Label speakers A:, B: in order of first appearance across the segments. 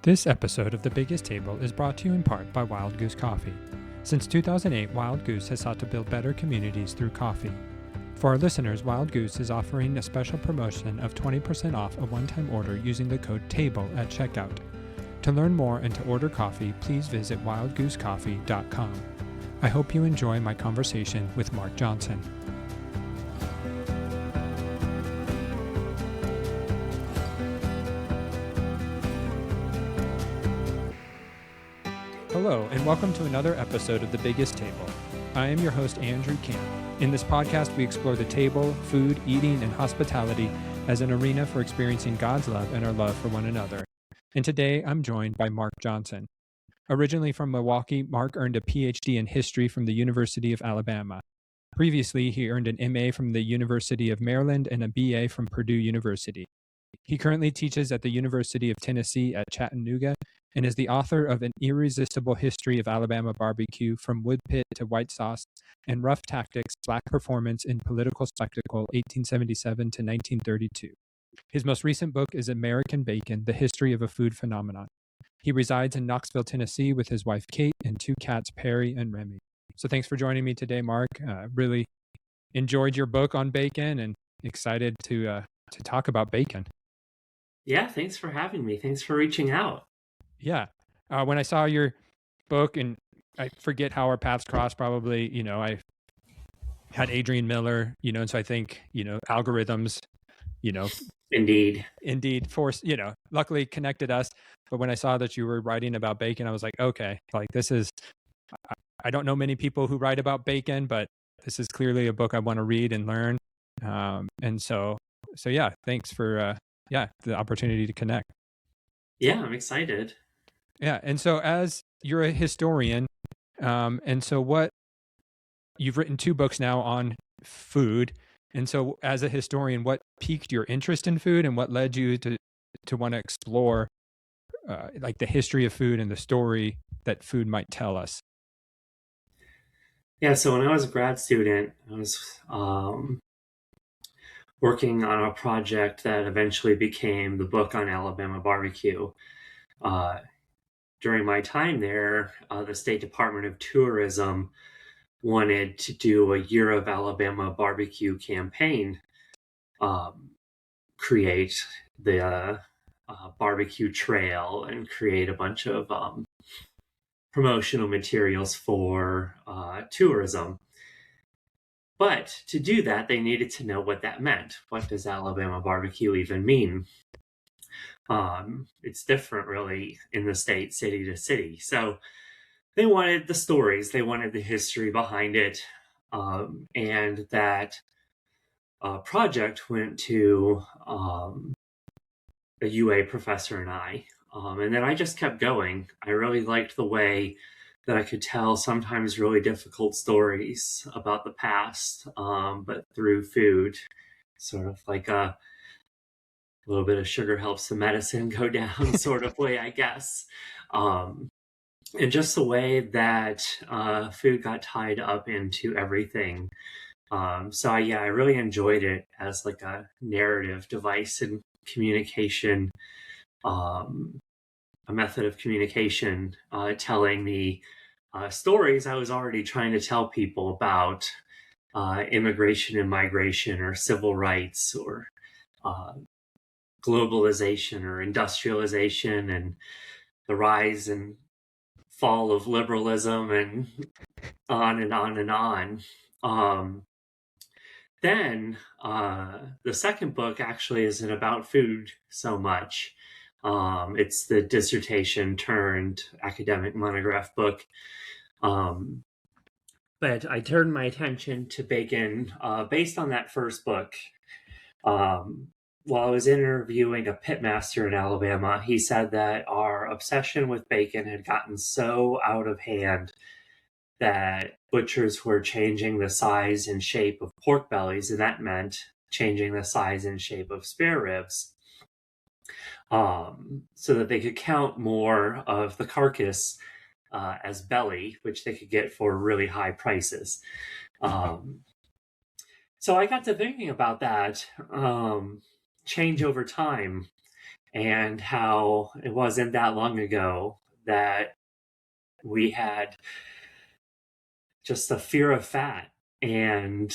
A: This episode of The Biggest Table is brought to you in part by Wild Goose Coffee. Since 2008, Wild Goose has sought to build better communities through coffee. For our listeners, Wild Goose is offering a special promotion of 20% off a one-time order using the code TABLE at checkout. To learn more and to order coffee, please visit wildgoosecoffee.com. I hope you enjoy my conversation with Mark Johnson. Hello, and welcome to another episode of The Biggest Table. I am your host, Andrew King. In this podcast, we explore the table, food, eating, and hospitality as an arena for experiencing God's love and our love for one another. And today, I'm joined by Mark Johnson. Originally from Milwaukee, Mark earned a PhD in history from the University of Alabama. Previously, he earned an MA from the University of Maryland and a BA from Purdue University. He currently teaches at the University of Tennessee at Chattanooga and is the author of An Irresistible History of Alabama Barbecue from Wood Pit to White Sauce and Rough Tactics, Black Performance in Political Spectacle, 1877 to 1932. His most recent book is American Bacon, The History of a Food Phenomenon. He resides in Knoxville, Tennessee with his wife, Kate, and two cats, Peri and Remy. So thanks for joining me today, Mark. Really enjoyed your book on bacon and excited to talk about bacon.
B: Yeah, thanks for having me. Thanks for reaching out.
A: Yeah. When I saw your book, and I forget how our paths crossed, probably, I had Adrian Miller, and so I think, algorithms, Indeed forced, luckily connected us. But when I saw that you were writing about bacon, I was like, okay, I don't know many people who write about bacon, but this is clearly a book I want to read and learn. And so yeah, thanks for, the opportunity to connect.
B: Yeah, I'm excited.
A: Yeah. And so as you're a historian, and so you've written two books now on food. And so as a historian, what piqued your interest in food and what led you to want to explore the history of food and the story that food might tell us?
B: Yeah, so when I was a grad student, I was working on a project that eventually became the book on Alabama barbecue. During my time there, the State Department of Tourism wanted to do a Year of Alabama Barbecue campaign, create the barbecue trail and create a bunch of promotional materials for tourism. But to do that, they needed to know what that meant. What does Alabama barbecue even mean? It's different, really, in the state, city to city. So they wanted the stories, they wanted the history behind it, and that project went to a UA professor and I. And then I just kept going. I really liked the way that I could tell sometimes really difficult stories about the past, but through food, sort of like a little bit of sugar helps the medicine go down sort of way, I guess. And just the way that food got tied up into everything. So I really enjoyed it as like a narrative device in communication, a method of communication, telling the stories I was already trying to tell people about immigration and migration or civil rights or globalization or industrialization and the rise and fall of liberalism and on and on and on. Then the second book actually isn't about food so much. It's the dissertation turned academic monograph book. But I turned my attention to bacon based on that first book. While I was interviewing a pitmaster in Alabama, he said that our obsession with bacon had gotten so out of hand that butchers were changing the size and shape of pork bellies, and that meant changing the size and shape of spare ribs, so that they could count more of the carcass as belly, which they could get for really high prices. So I got to thinking about that change over time and how it wasn't that long ago that we had just a fear of fat and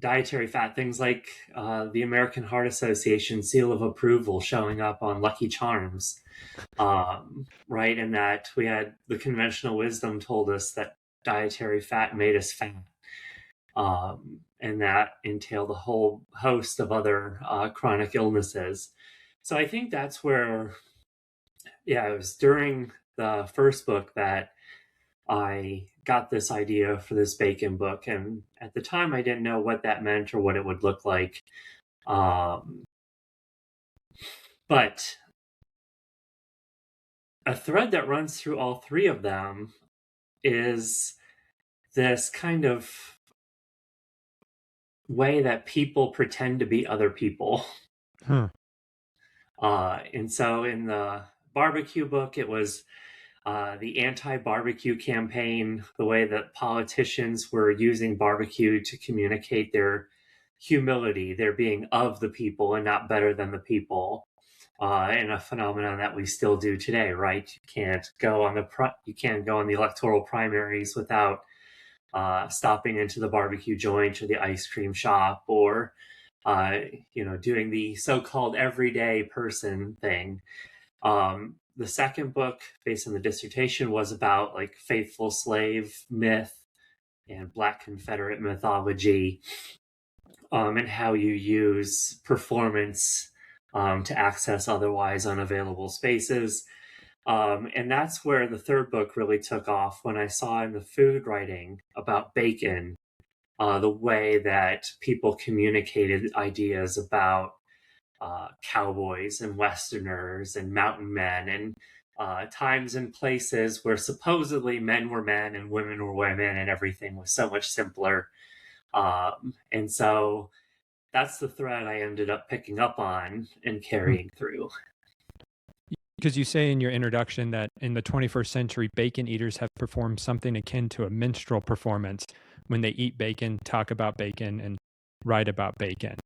B: dietary fat, things like the American Heart Association seal of approval showing up on Lucky Charms, right? And that we had the conventional wisdom told us that dietary fat made us fat. And that entailed a whole host of other chronic illnesses. So I think that's where, it was during the first book that I got this idea for this bacon book. And at the time, I didn't know what that meant or what it would look like. But a thread that runs through all three of them is this kind of way that people pretend to be other people. And so in the barbecue book, it was the anti-barbecue campaign, the way that politicians were using barbecue to communicate their humility, their being of the people and not better than the people, and a phenomenon that we still do today, right? You can't go on the electoral primaries without stopping into the barbecue joint or the ice cream shop, or doing the so-called everyday person thing. The second book, based on the dissertation, was about like faithful slave myth and Black Confederate mythology, and how you use performance to access otherwise unavailable spaces. And that's where the third book really took off, when I saw in the food writing about bacon, the way that people communicated ideas about cowboys and Westerners and mountain men, and times and places where supposedly men were men and women were women and everything was so much simpler. And so that's the thread I ended up picking up on and carrying through.
A: Because you say in your introduction that in the 21st century, bacon eaters have performed something akin to a minstrel performance when they eat bacon, talk about bacon, and write about bacon.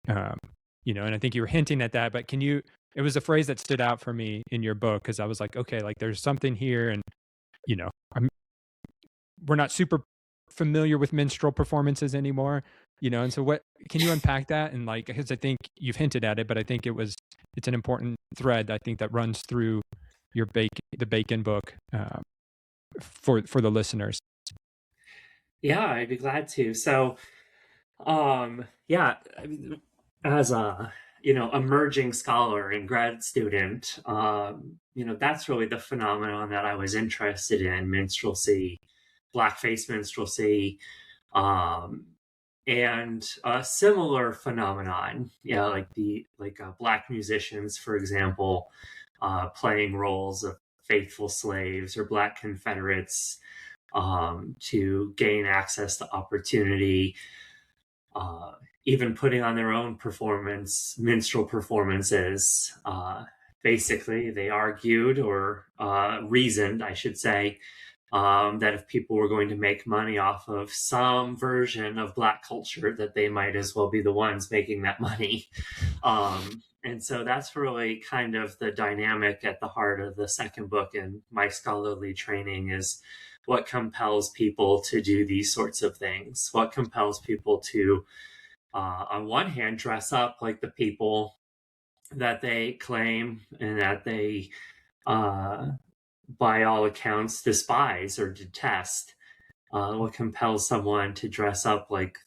A: And I think you were hinting at that, but it was a phrase that stood out for me in your book, because I was like, okay, like there's something here, and, we're not super familiar with minstrel performances anymore, and so what, can you unpack that? And like, because I think you've hinted at it, but I think it's an important thread, I think, that runs through the bacon book, for the listeners.
B: Yeah, I'd be glad to. So, as a emerging scholar and grad student, that's really the phenomenon that I was interested in: minstrelsy, blackface minstrelsy, and a similar phenomenon, like Black musicians, for example, playing roles of faithful slaves or Black Confederates, to gain access to opportunity, even putting on their own minstrel performances. Basically, they argued, or reasoned, I should say, that if people were going to make money off of some version of Black culture, that they might as well be the ones making that money. And so that's really kind of the dynamic at the heart of the second book in my scholarly training, is what compels people to do these sorts of things. What compels people to, on one hand, dress up like the people that they claim and that they, by all accounts, despise or detest. What compels someone to dress up like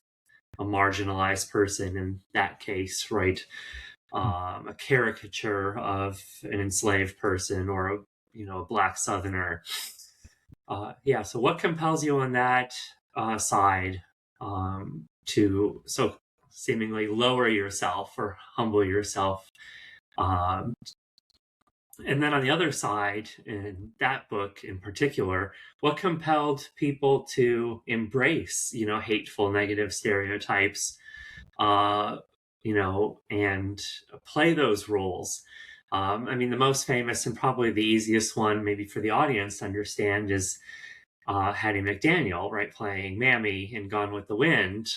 B: a marginalized person, in that case, right? A caricature of an enslaved person, or a Black Southerner. So what compels you on that side, to so seemingly lower yourself or humble yourself? And then on the other side, in that book in particular, what compelled people to embrace, hateful, negative stereotypes, and play those roles? The most famous and probably the easiest one, maybe for the audience to understand, is Hattie McDaniel, right, playing Mammy in Gone with the Wind.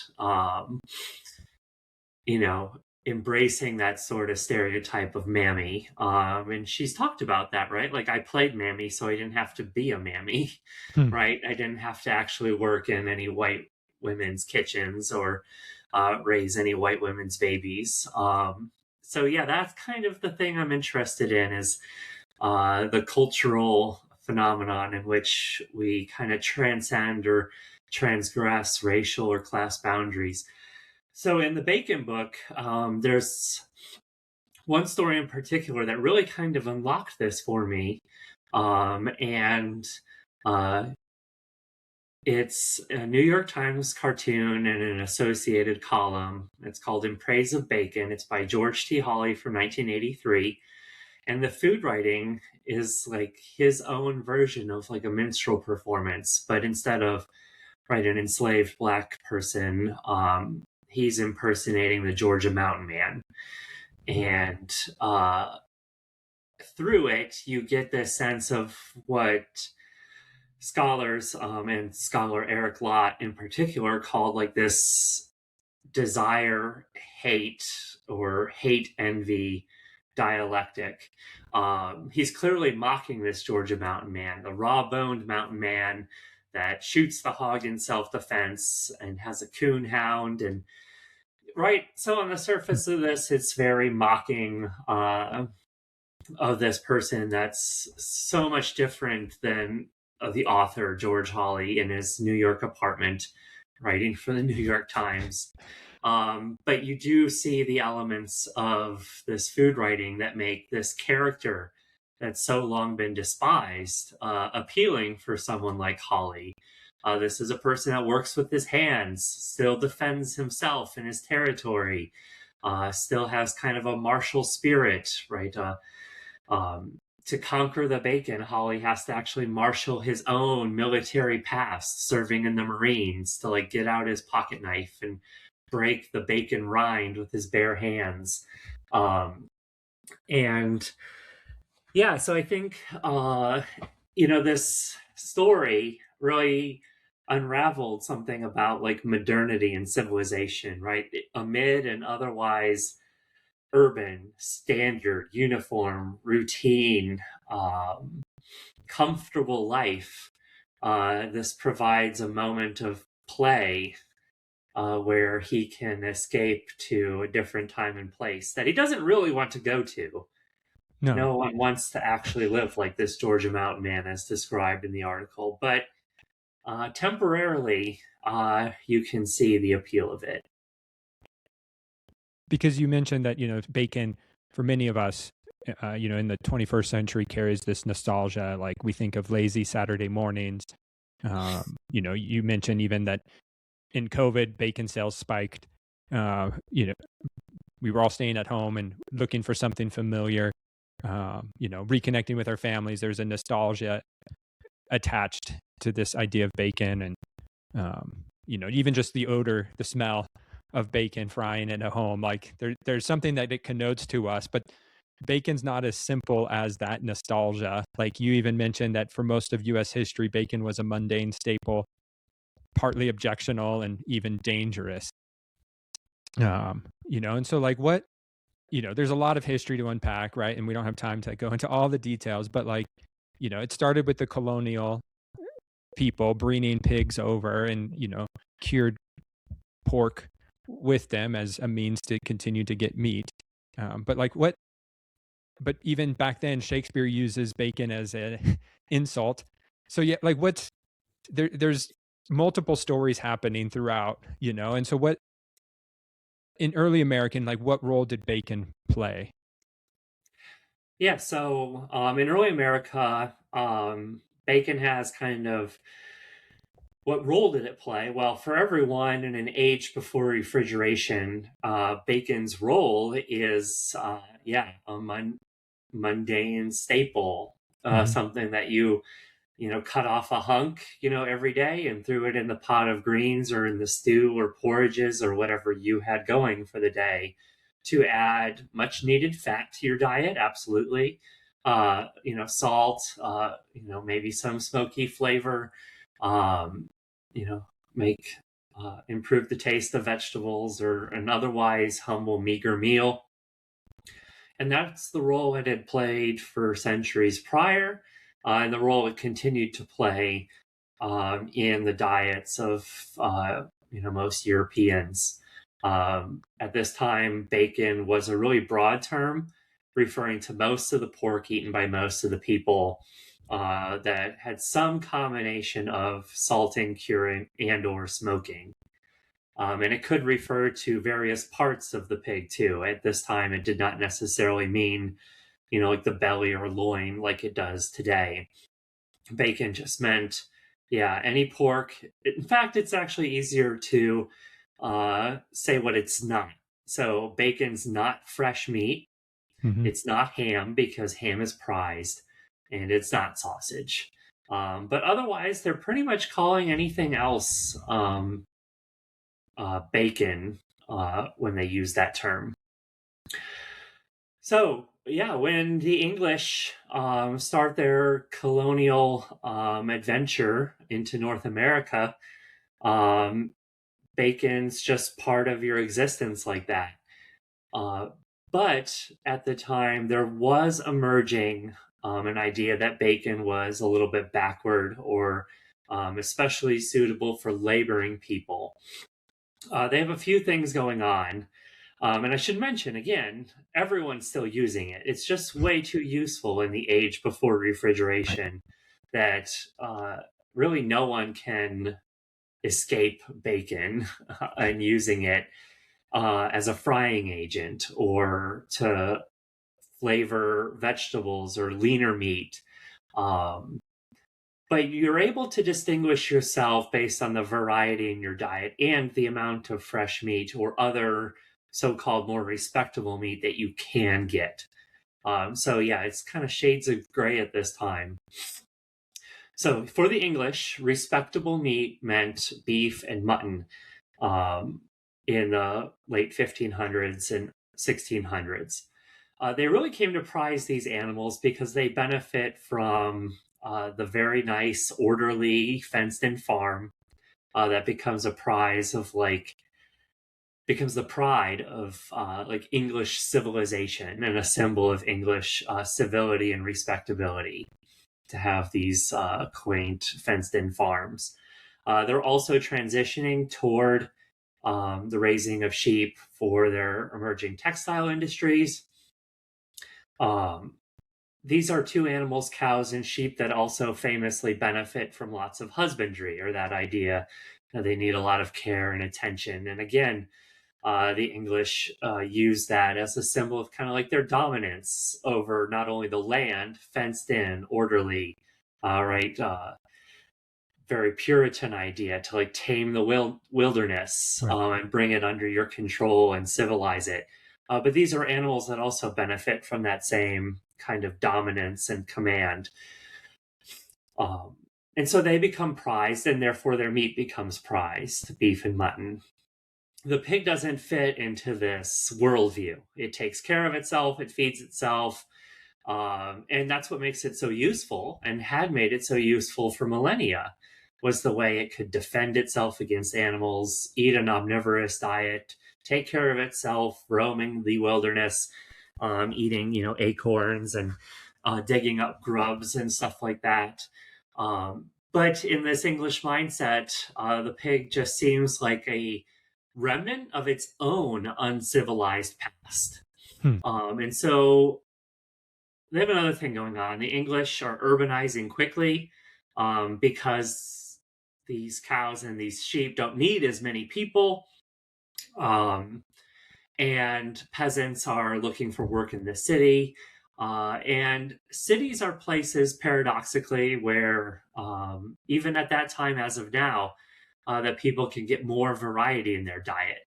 B: embracing that sort of stereotype of mammy. And she's talked about that, right? Like, I played mammy, so I didn't have to be a mammy,
A: Hmm.
B: right? I didn't have to actually work in any white women's kitchens or raise any white women's babies. So yeah, that's kind of the thing I'm interested in, is the cultural phenomenon in which we kind of transcend or transgress racial or class boundaries. So in the Bacon book, there's one story in particular that really kind of unlocked this for me. And uh, it's a New York Times cartoon and an associated column. It's called In Praise of Bacon. It's by George T. Hawley from 1983. And the food writing is like his own version of like a minstrel performance, but instead of, right, an enslaved Black person, he's impersonating the Georgia Mountain Man. And through it, you get this sense of what scholars, and scholar Eric Lott in particular, called like this desire hate or hate envy dialectic. He's clearly mocking this Georgia Mountain Man, the raw boned mountain man that shoots the hog in self defense and has a coon hound. And right, so on the surface of this, it's very mocking of this person that's so much different than the author George Hawley in his New York apartment writing for the New York Times. But you do see the elements of this food writing that make this character that's so long been despised appealing for someone like Hawley. This is a person that works with his hands, still defends himself in his territory, still has kind of a martial spirit, right? To conquer the bacon, Hawley has to actually marshal his own military past, serving in the Marines, to like get out his pocket knife and break the bacon rind with his bare hands. And yeah, so I think this story really unraveled something about like modernity and civilization, right? Amid an otherwise urban, standard, uniform, routine, comfortable life, this provides a moment of play where he can escape to a different time and place that he doesn't really want to go to.
A: No.
B: No one wants to actually live like this Georgia Mountain Man as described in the article, but temporarily, you can see the appeal of it.
A: Because you mentioned that, bacon for many of us, in the 21st century carries this nostalgia. Like we think of lazy Saturday mornings. You mentioned even that in COVID, bacon sales spiked. We were all staying at home and looking for something familiar, reconnecting with our families. There's a nostalgia attached to this idea of bacon and, even just the odor, the smell of bacon frying at home. Like there's something that it connotes to us, but bacon's not as simple as that nostalgia. Like you even mentioned that for most of US history, bacon was a mundane staple, partly objectionable and even dangerous. And so like what, there's a lot of history to unpack, right? And we don't have time to go into all the details, but like, it started with the colonial people bringing pigs over and, cured pork with them as a means to continue to get meat. But even back then, Shakespeare uses bacon as an insult. So yeah, like there's multiple stories happening throughout, and so what in early American, like what role did bacon play?
B: Yeah, so in early America, bacon has kind of, what role did it play? Well, for everyone in an age before refrigeration, bacon's role is, a mundane staple, something that you cut off a hunk, every day and threw it in the pot of greens or in the stew or porridges or whatever you had going for the day to add much needed fat to your diet. Absolutely. Salt, maybe some smoky flavor, make improve the taste of vegetables or an otherwise humble, meager meal. And that's the role it had played for centuries prior, and the role it continued to play in the diets of most Europeans. At this time, bacon was a really broad term referring to most of the pork eaten by most of the people that had some combination of salting, curing, and or smoking. And it could refer to various parts of the pig too. At this time, it did not necessarily mean, like the belly or loin like it does today. Bacon just meant, any pork. In fact, it's actually easier to say what it's not. So bacon's not fresh meat.
A: Mm-hmm.
B: It's not ham because ham is prized, and it's not sausage. But otherwise, they're pretty much calling anything else bacon when they use that term. So, when the English start their colonial adventure into North America, bacon's just part of your existence like that. But at the time, there was emerging an idea that bacon was a little bit backward or especially suitable for laboring people. They have a few things going on. And I should mention, again, everyone's still using it. It's just way too useful in the age before refrigeration that really no one can escape bacon and using it as a frying agent or to flavor vegetables or leaner meat. But you're able to distinguish yourself based on the variety in your diet and the amount of fresh meat or other so-called more respectable meat that you can get. It's kind of shades of gray at this time. So for the English, respectable meat meant beef and mutton in the late 1500s and 1600s. They really came to prize these animals because they benefit from the very nice, orderly, fenced-in farm that becomes a prize of becomes the pride of English civilization and a symbol of English civility and respectability to have these quaint fenced-in farms. They're also transitioning toward the raising of sheep for their emerging textile industries. These are two animals, cows and sheep, that also famously benefit from lots of husbandry, or that idea that they need a lot of care and attention. And again, the English use that as a symbol of kind of like their dominance over not only the land, fenced in, orderly, very Puritan idea to tame the wilderness and bring it under your control and civilize it. But these are animals that also benefit from that same kind of dominance and command. And so they become prized, and therefore their meat becomes prized, beef and mutton. The pig doesn't fit into this worldview. It takes care of itself, it feeds itself, and that's what makes it so useful, and had made it so useful for millennia, was the way it could defend itself against animals, eat an omnivorous diet, take care of itself, roaming the wilderness, eating, acorns and digging up grubs and stuff like that. But in this English mindset, the pig just seems like a remnant of its own uncivilized past. And so they have another thing going on. The English are urbanizing quickly because these cows and these sheep don't need as many people. And peasants are looking for work in the city. And cities are places, paradoxically, where even at that time, as of now, that people can get more variety in their diet.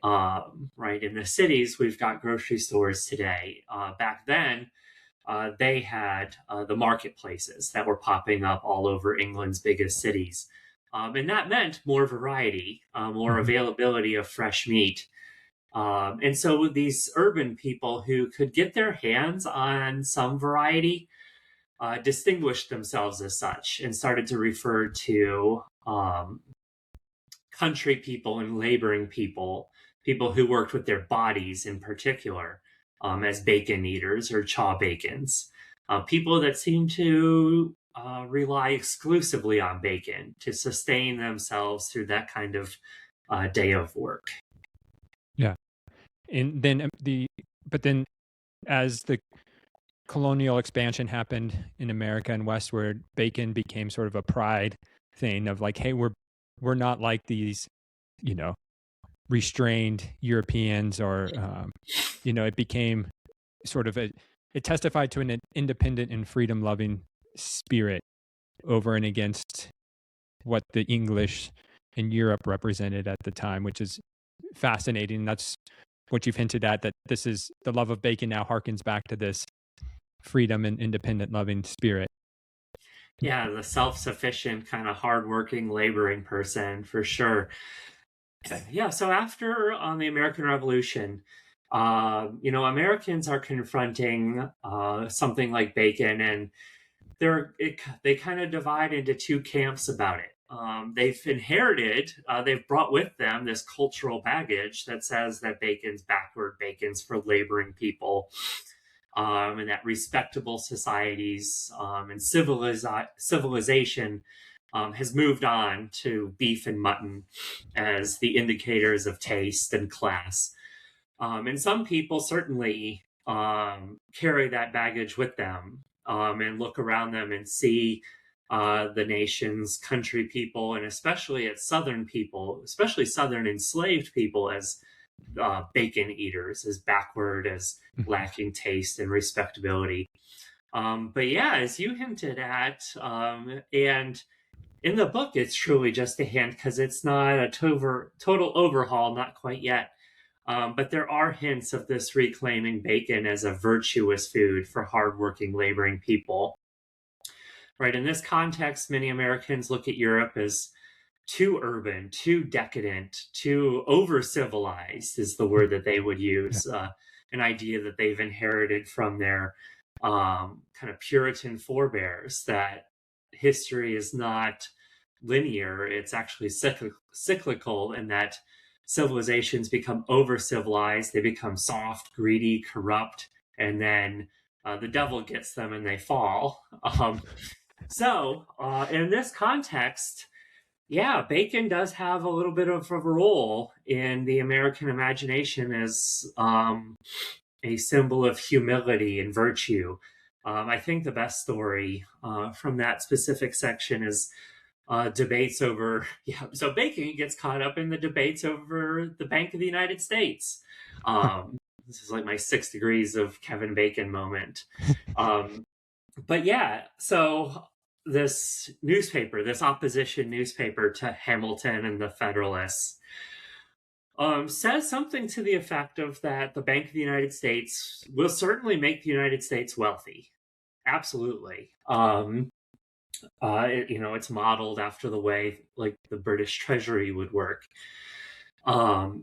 B: In the cities, we've got grocery stores today. Back then, they had the marketplaces that were popping up all over England's biggest cities. And that meant more variety, more availability of fresh meat. And so these urban people who could get their hands on some variety distinguished themselves as such and started to refer to country people and laboring people, people who worked with their bodies in particular, as bacon eaters or chaw bacons, people that seem to rely exclusively on bacon to sustain themselves through that kind of day of work.
A: Yeah. And then but then as the colonial expansion happened in America and westward, bacon became sort of a pride thing of like, hey, we're not like these, restrained Europeans, or it became sort of it testified to an independent and freedom loving spirit over and against what the English in Europe represented at the time, which is fascinating. That's what you've hinted at, that this is the love of bacon now harkens back to this freedom and independent loving spirit.
B: Yeah, the self-sufficient kind of hardworking laboring person for sure. Yeah, so after the American Revolution, Americans are confronting something like bacon, and they kind of divide into two camps about it. They've brought with them this cultural baggage that says that bacon's backward, bacon's for laboring people, and that respectable societies and civilization has moved on to beef and mutton as the indicators of taste and class. And some people certainly carry that baggage with them, and look around them and see the nation's country people, and especially its southern people, especially southern enslaved people, as bacon eaters, as backward, as lacking taste and respectability. But yeah, as you hinted at, and in the book, it's truly just a hint because it's not a total overhaul, not quite yet. But there are hints of this reclaiming bacon as a virtuous food for hardworking, laboring people. Right. In this context, many Americans look at Europe as too urban, too decadent, too over-civilized is the word that they would use. An idea that they've inherited from their kind of Puritan forebears, that history is not linear, it's actually cyclical, and that civilizations become over-civilized, they become soft, greedy, corrupt, and then the devil gets them and they fall. So in this context, yeah, bacon does have a little bit of a role in the American imagination as a symbol of humility and virtue. I think the best story from that specific section is debates over, so bacon gets caught up in the debates over the Bank of the United States. This is like my 6 degrees of Kevin Bacon moment. But yeah, so this opposition newspaper to Hamilton and the Federalists, says something to the effect of that the Bank of the United States will certainly make the United States wealthy. Absolutely. It's modeled after the way like the British Treasury would work. So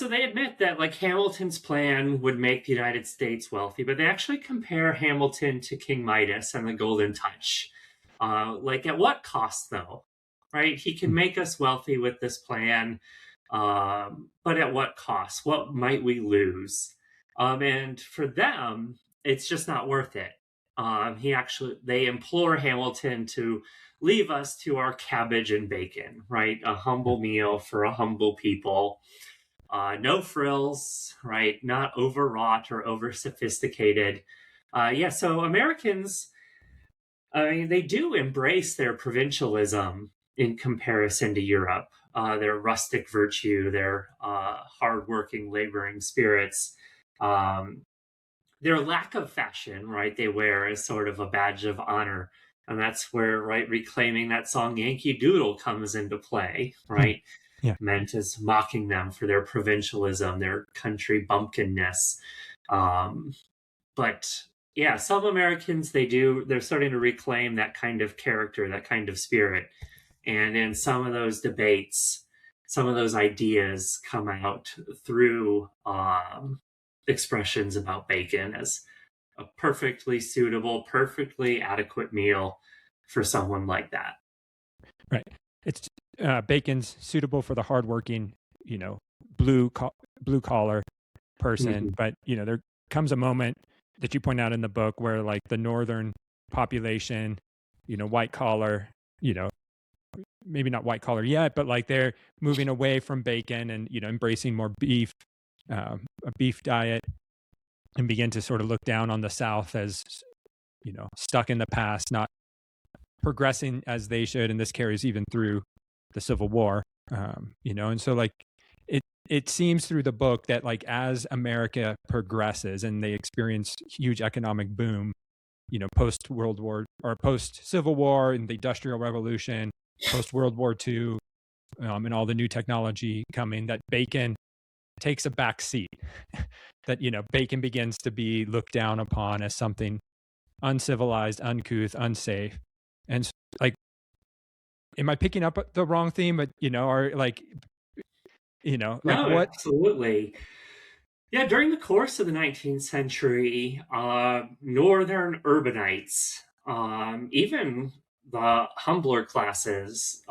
B: they admit that like Hamilton's plan would make the United States wealthy, but they actually compare Hamilton to King Midas and the Golden Touch. Like at what cost though, right? He can make us wealthy with this plan, but at what cost? What might we lose? And for them, it's just not worth it. They implore Hamilton to leave us to our cabbage and bacon, right? A humble meal for a humble people. No frills, right? Not overwrought or over sophisticated. So Americans, they do embrace their provincialism in comparison to Europe, their rustic virtue, their hardworking, laboring spirits, their lack of fashion, right? They wear as sort of a badge of honor. And that's where, right, reclaiming that song Yankee Doodle comes into play, right? Meant as mocking them for their provincialism, their country bumpkinness. But yeah, some Americans, they're starting to reclaim that kind of character, that kind of spirit. And in some of those debates, some of those ideas come out through expressions about bacon as a perfectly suitable, perfectly adequate meal for someone like that.
A: Right. It's bacon's suitable for the hardworking, blue collar person.
B: Mhm.
A: But, there comes a moment that you point out in the book where like the northern population, white collar, maybe not white collar yet, but like they're moving away from bacon and, embracing more beef, a beef diet, and begin to sort of look down on the South as, stuck in the past, not progressing as they should. And this carries even through the Civil War, and so like it seems through the book that like as America progresses and they experience huge economic boom, post World War or post Civil War and the Industrial Revolution, post World War II, and all the new technology coming, that bacon takes a back seat. That bacon begins to be looked down upon as something uncivilized, uncouth, unsafe, and like, am I picking up the wrong theme? But or like, like
B: No,
A: what?
B: absolutely. Yeah, during the course of the 19th century, northern urbanites, even the humbler classes,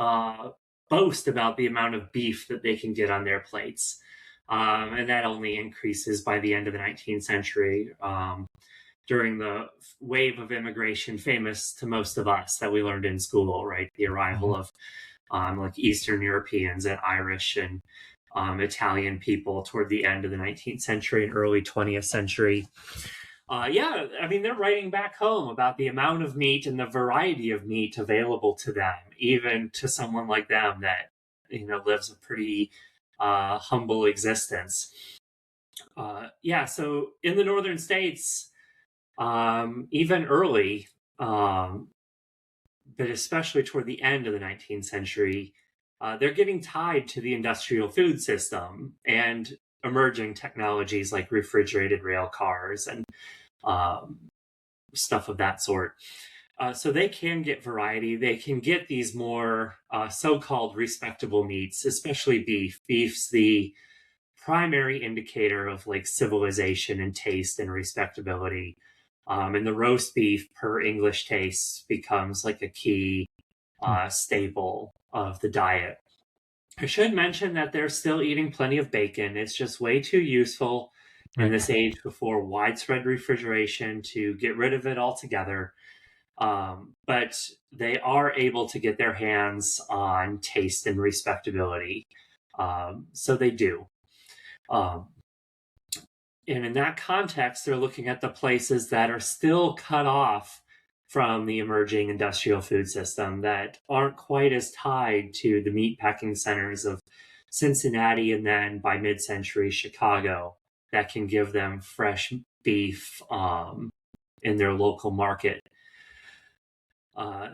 B: boast about the amount of beef that they can get on their plates. And that only increases by the end of the 19th century, during the wave of immigration famous to most of us that we learned in school, right? The arrival of like Eastern Europeans and Irish and Italian people toward the end of the 19th century and early 20th century. Yeah, I mean, they're writing back home about the amount of meat and the variety of meat available to them, even to someone like them that, lives a pretty humble existence. Yeah, so in the northern states, even early, but especially toward the end of the 19th century, they're getting tied to the industrial food system and emerging technologies like refrigerated rail cars and um, stuff of that sort. So they can get variety. They can get these more so-called respectable meats, especially beef. Beef's the primary indicator of like civilization and taste and respectability. And the roast beef per English taste becomes like a key staple of the diet. I should mention that they're still eating plenty of bacon. It's just way too useful in
A: Right.
B: this age before widespread refrigeration to get rid of it altogether. But they are able to get their hands on taste and respectability. So they do. Um, and in that context, they're looking at the places that are still cut off from the emerging industrial food system, that aren't quite as tied to the meatpacking centers of Cincinnati and then by mid-century Chicago, that can give them fresh beef in their local market.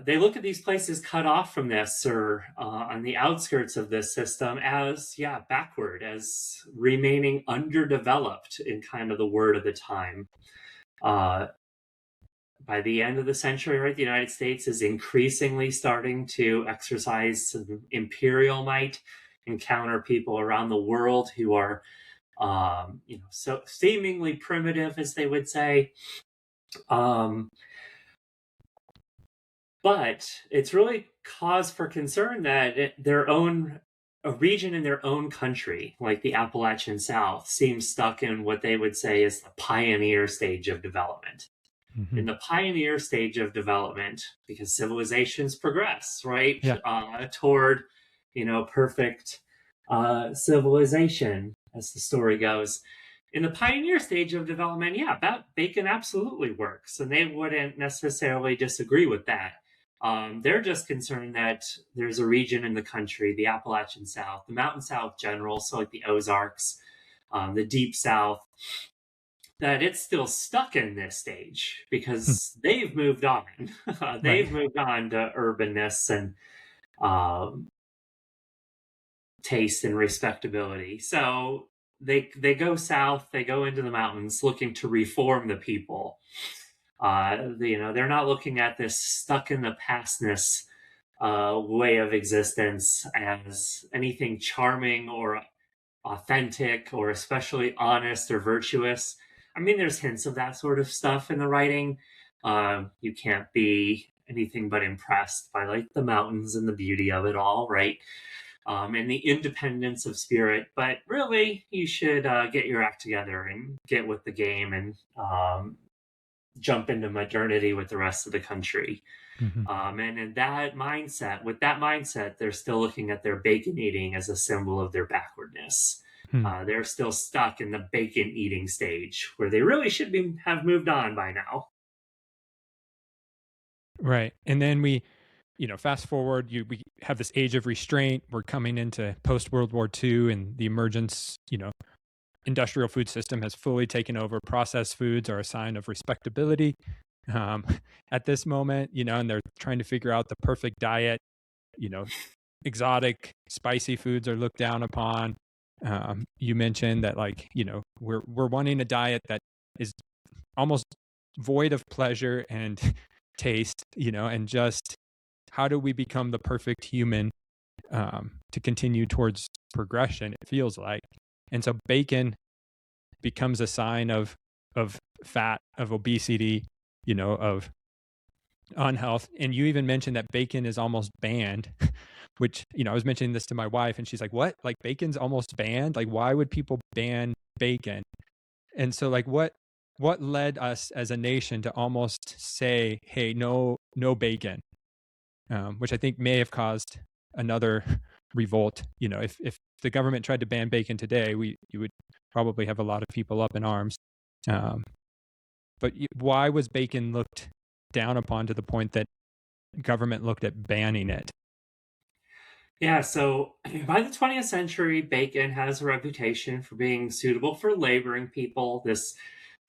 B: They look at these places cut off from this or on the outskirts of this system as, backward, as remaining underdeveloped in kind of the word of the time. By the end of the century, right, the United States is increasingly starting to exercise some imperial might, encounter people around the world who are, so seemingly primitive, as they would say. But it's really cause for concern that a region in their own country, like the Appalachian South, seems stuck in what they would say is the pioneer stage of development.
A: Mm-hmm.
B: In the pioneer stage of development, because civilizations progress, right,
A: Yeah.
B: toward, perfect civilization, as the story goes. In the pioneer stage of development, bacon absolutely works, and they wouldn't necessarily disagree with that. They're just concerned that there's a region in the country, the Appalachian South, the Mountain South general, so like the Ozarks, the Deep South, that it's still stuck in this stage because they've moved on. They've
A: Right.
B: moved on to urbanness and taste and respectability. So they go south, they go into the mountains looking to reform the people. They're not looking at this stuck in the pastness way of existence as anything charming or authentic or especially honest or virtuous. I mean, there's hints of that sort of stuff in the writing. You can't be anything but impressed by like the mountains and the beauty of it all, right? And the independence of spirit. But really, you should get your act together and get with the game and jump into modernity with the rest of the country.
A: Mm-hmm.
B: And in that mindset, with that mindset, they're still looking at their bacon eating as a symbol of their backwardness.
A: Hmm.
B: They're still stuck in the bacon eating stage where they really should have moved on by now.
A: Right. And then we, fast forward, we have this age of restraint. We're coming into post World War II, and the emergence, industrial food system has fully taken over. Processed foods are a sign of respectability um, at this moment, and they're trying to figure out the perfect diet. Exotic, spicy foods are looked down upon. You mentioned that, we're wanting a diet that is almost void of pleasure and taste, and just how do we become the perfect human to continue towards progression, it feels like. And so bacon becomes a sign of fat, of obesity, of unhealth. And you even mentioned that bacon is almost banned, which, I was mentioning this to my wife and she's like, what? Like bacon's almost banned? Like, why would people ban bacon? And so like, what led us as a nation to almost say, hey, no bacon, which I think may have caused another revolt. If the government tried to ban bacon today, you would probably have a lot of people up in arms. But why was bacon looked down upon to the point that government looked at banning it?
B: Yeah, so by the 20th century, bacon has a reputation for being suitable for laboring people, this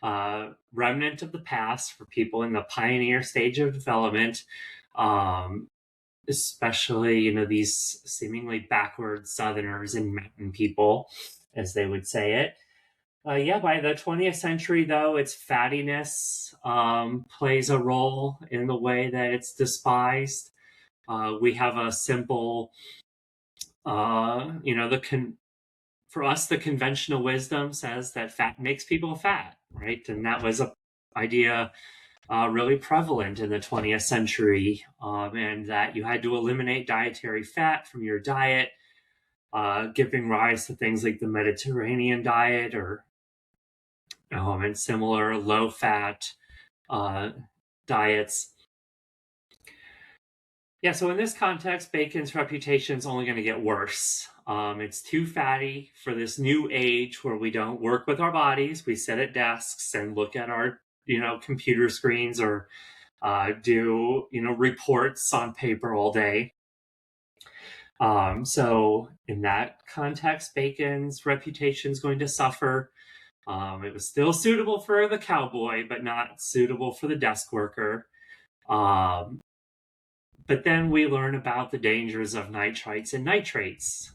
B: remnant of the past for people in the pioneer stage of development, especially, these seemingly backward Southerners and mountain people, as they would say it. By the 20th century, though, its fattiness plays a role in the way that it's despised. We have a simple, for us, the conventional wisdom says that fat makes people fat, right? And that was an idea really prevalent in the 20th century, and that you had to eliminate dietary fat from your diet, giving rise to things like the Mediterranean diet or and similar low-fat diets. Yeah, so in this context, bacon's reputation is only going to get worse. It's too fatty for this new age where we don't work with our bodies. We sit at desks and look at our, computer screens or do, reports on paper all day. So in that context, bacon's reputation is going to suffer. It was still suitable for the cowboy, but not suitable for the desk worker. But then we learn about the dangers of nitrites and nitrates,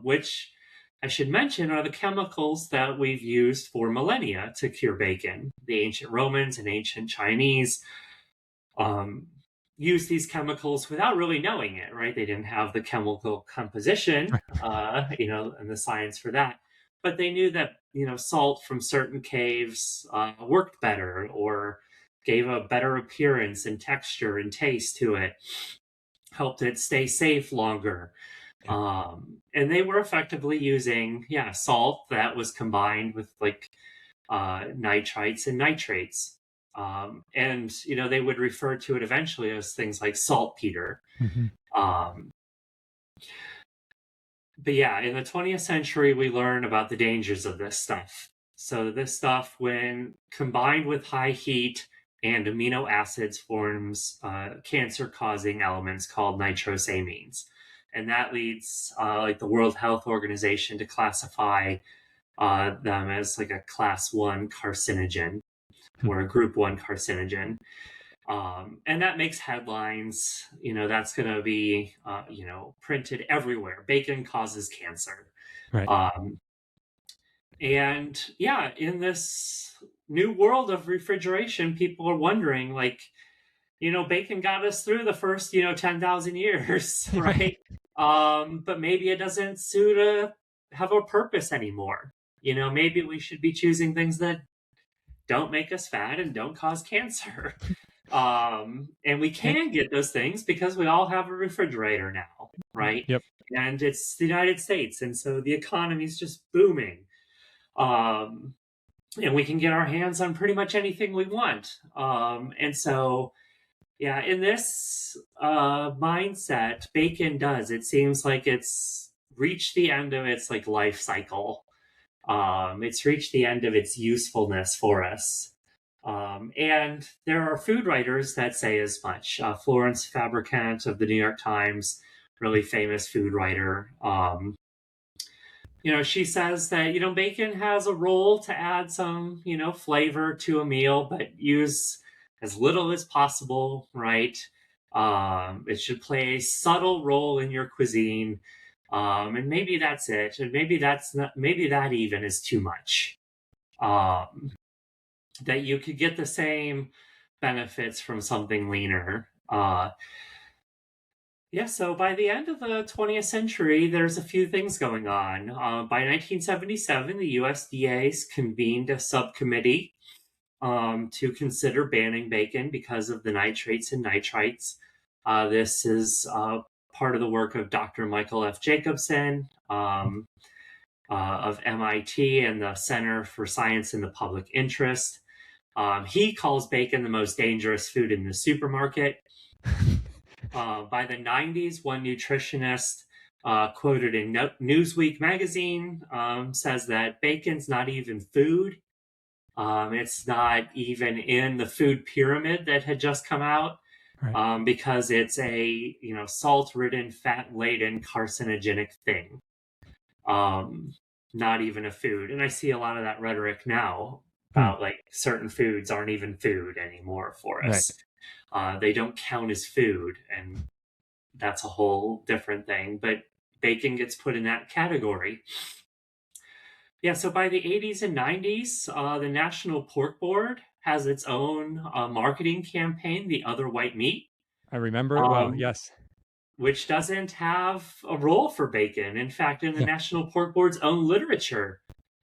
B: which I should mention are the chemicals that we've used for millennia to cure bacon. The ancient Romans and ancient Chinese used these chemicals without really knowing it, right? They didn't have the chemical composition, and the science for that. But they knew that, salt from certain caves worked better or gave a better appearance and texture and taste to it, helped it stay safe longer. And they were effectively using, salt that was combined with nitrites and nitrates. And, they would refer to it eventually as things like saltpeter.
A: Mm-hmm.
B: But in the 20th century, we learn about the dangers of this stuff. So this stuff, when combined with high heat and amino acids, forms cancer-causing elements called nitrosamines. And that leads the World Health Organization to classify them as like a class 1 carcinogen or a group 1 carcinogen. And that makes headlines. That's going to be, printed everywhere. Bacon causes cancer.
A: Right.
B: And in this new world of refrigeration, people are wondering, bacon got us through the first, 10,000 years, right? But maybe it doesn't have a purpose anymore. Maybe we should be choosing things that don't make us fat and don't cause cancer. And we
A: And
B: can get those things because we all have a refrigerator now, right?
A: yep.
B: And it's the United States, and so the economy is just booming. Um, and we can get our hands on pretty much anything we want. And so, yeah, in this mindset, bacon does. It seems like it's reached the end of its like life cycle. It's reached the end of its usefulness for us. And there are food writers that say as much. Florence Fabricant of the New York Times, really famous food writer. She says that, bacon has a role to add some, flavor to a meal, but use as little as possible, right? It should play a subtle role in your cuisine. And maybe that's it. And maybe that's not, maybe that even is too much. That you could get the same benefits from something leaner. Yeah, so by the end of the 20th century, there's a few things going on. By 1977, the USDA convened a subcommittee to consider banning bacon because of the nitrates and nitrites. This is part of the work of Dr. Michael F. Jacobson of MIT and the Center for Science in the Public Interest. He calls bacon the most dangerous food in the supermarket. By the 90s, one nutritionist quoted in Newsweek magazine says that bacon's not even food. It's not even in the food pyramid that had just come out
A: Right.
B: because it's a salt-ridden, fat-laden, carcinogenic thing. Not even a food. And I see a lot of that rhetoric now
A: Hmm.
B: about like certain foods aren't even food anymore for
A: Right.
B: us. They don't count as food, and that's a whole different thing. But bacon gets put in that category. Yeah, so by the 80s and 90s, the National Pork Board has its own marketing campaign, The Other White Meat,
A: I remember it well.
B: um,
A: Yes.
B: which doesn't have a role for bacon. In fact, in the
A: Yeah.
B: National Pork Board's own literature,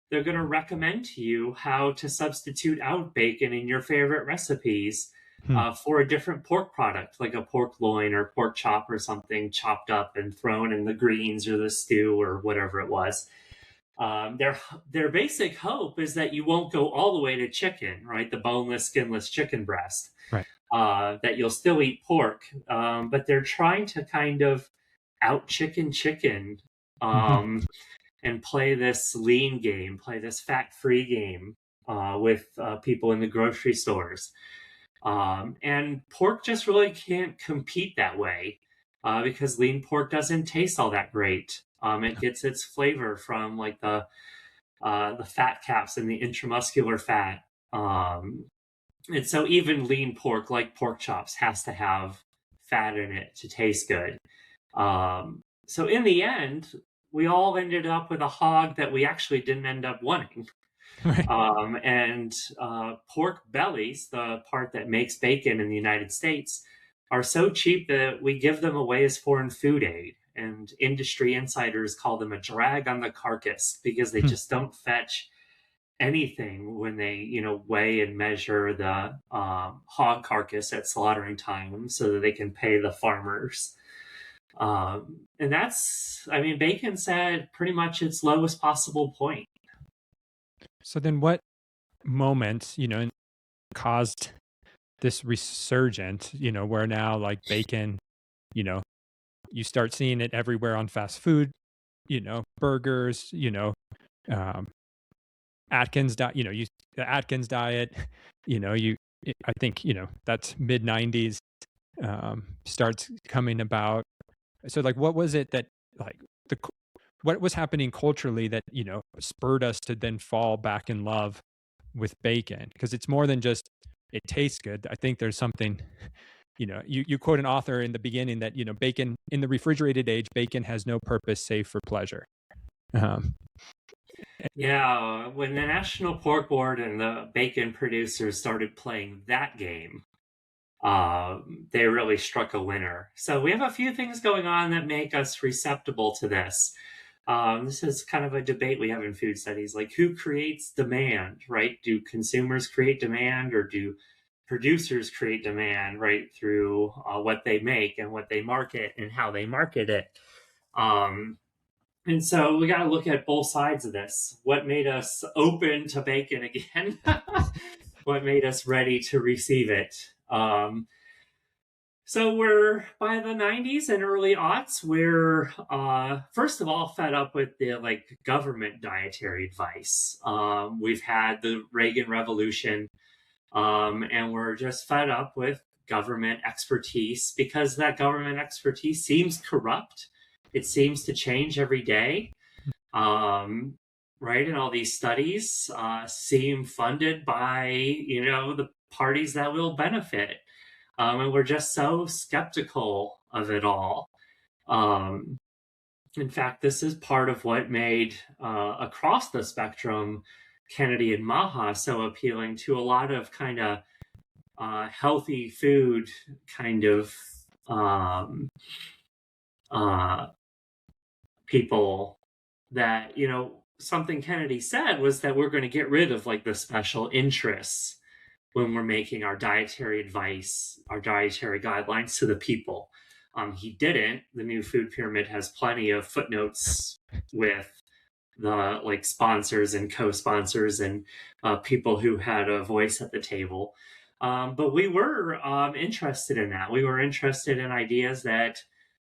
B: they're going to recommend to you how to substitute out bacon in your favorite recipes
A: Hmm.
B: for a different pork product, like a pork loin or pork chop or something chopped up and thrown in the greens or the stew or whatever it was. Their basic hope is that you won't go all the way to chicken, right? The boneless, skinless chicken breast.
A: Right.
B: That you'll still eat pork, but they're trying to kind of out chicken
A: Mm-hmm.
B: and play this lean game, play this fat-free game with people in the grocery stores. And pork just really can't compete that way because lean pork doesn't taste all that great. It gets its flavor from like the fat caps and the intramuscular fat. And so even lean pork, like pork chops, has to have fat in it to taste good. So in the end, we all ended up with a hog that we actually didn't end up wanting.
A: Right.
B: And pork bellies, the part that makes bacon in the United States, are so cheap that we give them away as foreign food aid. And industry insiders call them a drag on the carcass because they
A: Hmm.
B: just don't fetch anything when they weigh and measure the hog carcass at slaughtering time so that they can pay the farmers. And that's, I mean, bacon's at pretty much its lowest possible point.
A: So then what moments, caused this resurgent, where now like bacon, you know, you start seeing it everywhere on fast food, burgers, um, Atkins diet, the Atkins diet, I think, that's mid 90s, starts coming about. So like, what was it that like what was happening culturally that, spurred us to then fall back in love with bacon? Because it's more than just it tastes good. I think there's something, you quote an author in the beginning that, bacon in the refrigerated age, bacon has no purpose save for pleasure. Um,
B: Yeah, when the National Pork Board and the bacon producers started playing that game, they really struck a winner. So we have a few things going on that make us receptible to this. This is kind of a debate we have in food studies, like who creates demand, right? Do consumers create demand or do producers create demand right through what they make and what they market and how they market it. And so we got to look at both sides of this. What made us open to bacon again? What made us ready to receive it? So we're by the 90s and early aughts, we're first of all fed up with the government dietary advice. We've had the Reagan Revolution, and we're just fed up with government expertise because that government expertise seems corrupt. It seems to change every day, right? And all these studies seem funded by, the parties that will benefit. And we're just so skeptical of it all. In fact, this is part of what made, across the spectrum, Kennedy and Maha so appealing to a lot of kind of healthy food kind of people that, something Kennedy said was that we're going to get rid of the special interests when we're making our dietary advice, our dietary guidelines to the people. He didn't. The new food pyramid has plenty of footnotes with the sponsors and co-sponsors and people who had a voice at the table. But we were interested in that. We were interested in ideas that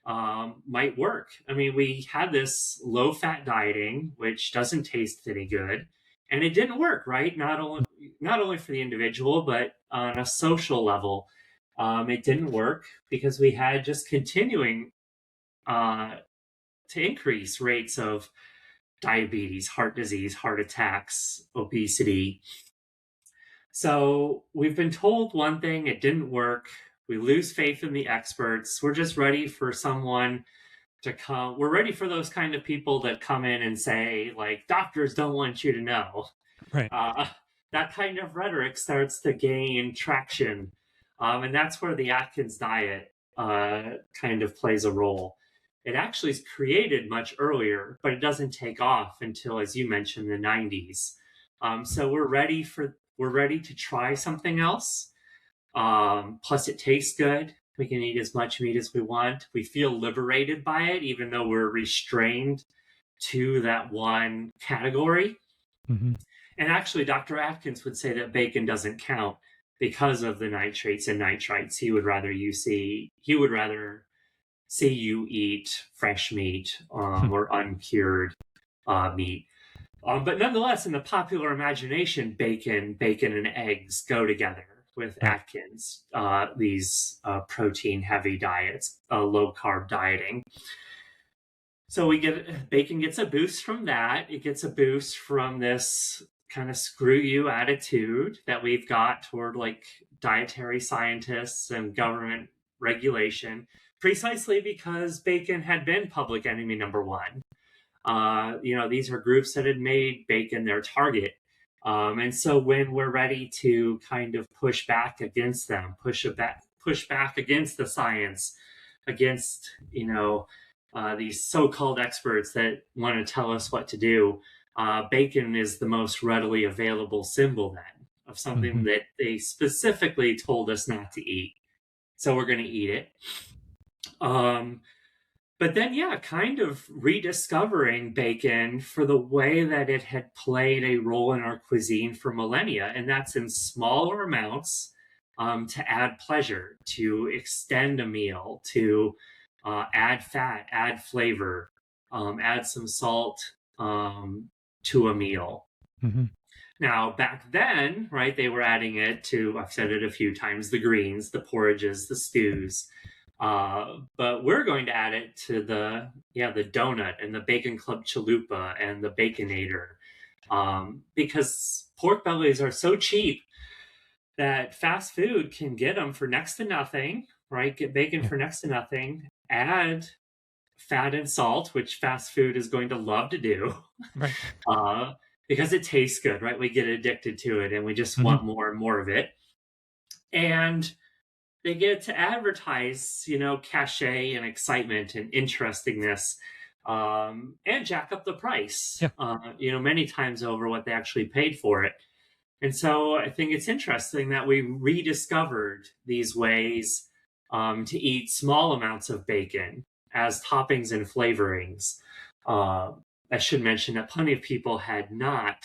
B: might work. I mean, we had this low-fat dieting, which doesn't taste any good, and it didn't work, right? Not only for the individual, but on a social level, it didn't work because we had just continuing to increase rates of diabetes, heart disease, heart attacks, obesity. So we've been told one thing, it didn't work. We lose faith in the experts. We're just ready for someone to come. We're ready for those kind of people that come in and say, doctors don't want you to know.
A: Right.
B: That kind of rhetoric starts to gain traction. And that's where the Atkins diet kind of plays a role. It actually is created much earlier, but it doesn't take off until, as you mentioned, the 90s. So we're ready to try something else. Plus it tastes good. We can eat as much meat as we want. We feel liberated by it, even though we're restrained to that one category.
A: Mm-hmm.
B: And actually, Dr. Atkins would say that bacon doesn't count because of the nitrates and nitrites. He would rather see you eat fresh meat or uncured meat. But nonetheless, in the popular imagination, bacon and eggs go together with Atkins, these protein-heavy diets, low-carb dieting. So bacon gets a boost from that. It gets a boost from this kind of screw you attitude that we've got toward dietary scientists and government regulation, precisely because bacon had been public enemy number one. These are groups that had made bacon their target. And so when we're ready to kind of push back against them, push back against the science, against, these so-called experts that want to tell us what to do, bacon is the most readily available symbol then of something that they specifically told us not to eat. So we're going to eat it. But then, kind of rediscovering bacon for the way that it had played a role in our cuisine for millennia. And that's in smaller amounts to add pleasure, to extend a meal, to add fat, add flavor, add some salt to a meal.
A: Mm-hmm.
B: Now, back then, right, they were adding it to, I've said it a few times, the greens, the porridges, the stews. But we're going to add it to the donut and the Bacon Club Chalupa and the Baconator, because pork bellies are so cheap that fast food can get them for next to nothing, right? Get bacon for next to nothing, add fat and salt, which fast food is going to love to do,
A: right?
B: Because it tastes good, right? We get addicted to it and we just want more and more of it. And they get to advertise, cachet and excitement and interestingness, and jack up the price, many times over what they actually paid for it. And so I think it's interesting that we rediscovered these ways to eat small amounts of bacon as toppings and flavorings. Uh, I should mention that plenty of people had no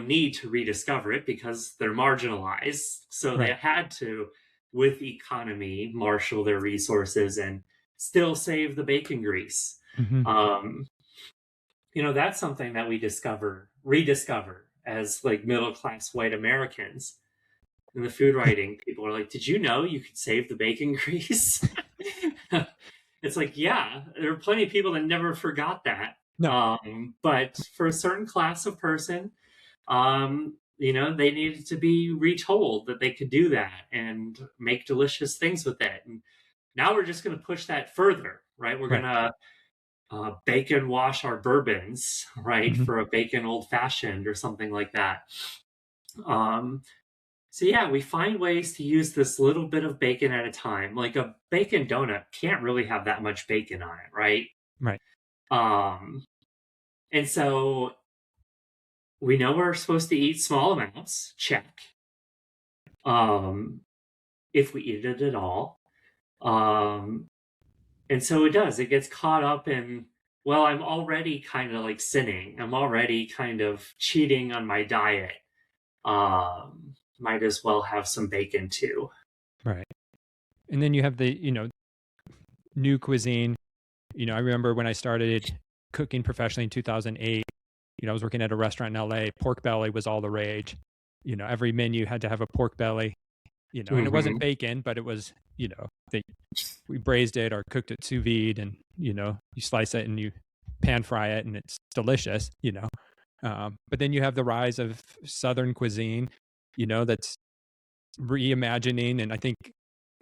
B: need to rediscover it because they're marginalized. So they
A: Right.
B: had to, with economy, marshal their resources and still save the bacon grease.
A: Hmm.
B: Um, that's something that we rediscover as like middle class white Americans. In the food writing, people are like, "Did you know you could save the bacon grease?" It's like, yeah, there are plenty of people that never forgot that.
A: No.
B: But for a certain class of person, they needed to be retold that they could do that and make delicious things with it. And now we're just going to push that further, right? We're going
A: Right.
B: to bacon wash our bourbons, right,
A: Hmm.
B: for a bacon old fashioned or something like that. Um, so yeah, we find ways to use this little bit of bacon at a time. Like a bacon donut can't really have that much bacon on it, right?
A: Right.
B: Um, and so we know we're supposed to eat small amounts. Check. Um, if we eat it at all. Um, and so it does. It gets caught up in, well, I'm already kind of like sinning. I'm already kind of cheating on my diet. Might as well have some bacon too.
A: Right. And then you have the, new cuisine. I remember when I started cooking professionally in 2008, I was working at a restaurant in LA. Pork belly was all the rage. Every menu had to have a pork belly, and it wasn't
B: Hmm.
A: bacon, but it was, they, we braised it or cooked it sous vide, and, you slice it and you pan fry it and it's delicious. But then you have the rise of Southern cuisine, that's reimagining. And I think,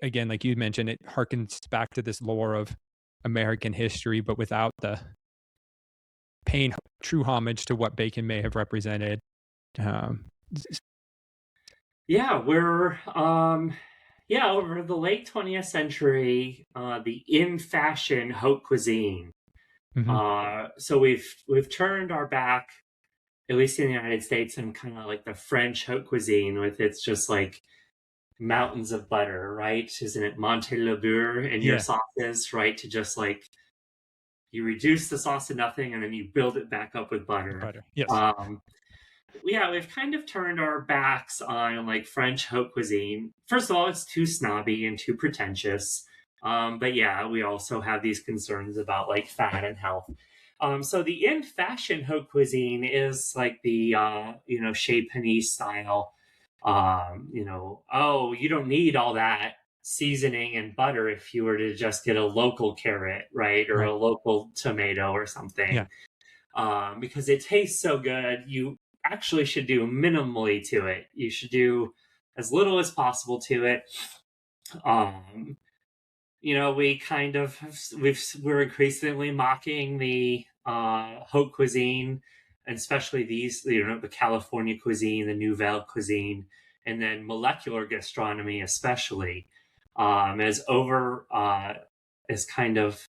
A: again, like you mentioned, it harkens back to this lore of American history, but without the paying true homage to what bacon may have represented. Um,
B: Yeah, over the late 20th century, the in fashion haute cuisine.
A: mhm.
B: So we've turned our back, at least in the United States, and kind of like the French haute cuisine with its just like mountains of butter, right? Isn't it Monte le Beurre in your
A: Yeah,
B: sauces, right? To just like you reduce the sauce to nothing and then you build it back up with
A: the
B: butter.
A: butter. Yes.
B: Um, yeah, we've kind of turned our backs on like French haute cuisine. First of all, it's too snobby and too pretentious. But yeah, we also have these concerns about like fat and health. So the in fashion haute cuisine is like the chez panisse style. Oh, you don't need all that seasoning and butter if you were to just get a local carrot, right, or
A: Right.
B: a local tomato or
A: Yeah.
B: something, because it tastes so good. You actually should do minimally to it. You should do as little as possible to it. Um, we kind of we're increasingly mocking the haute cuisine, and especially these, the California cuisine, the Nouvelle cuisine, and then molecular gastronomy, especially as kind of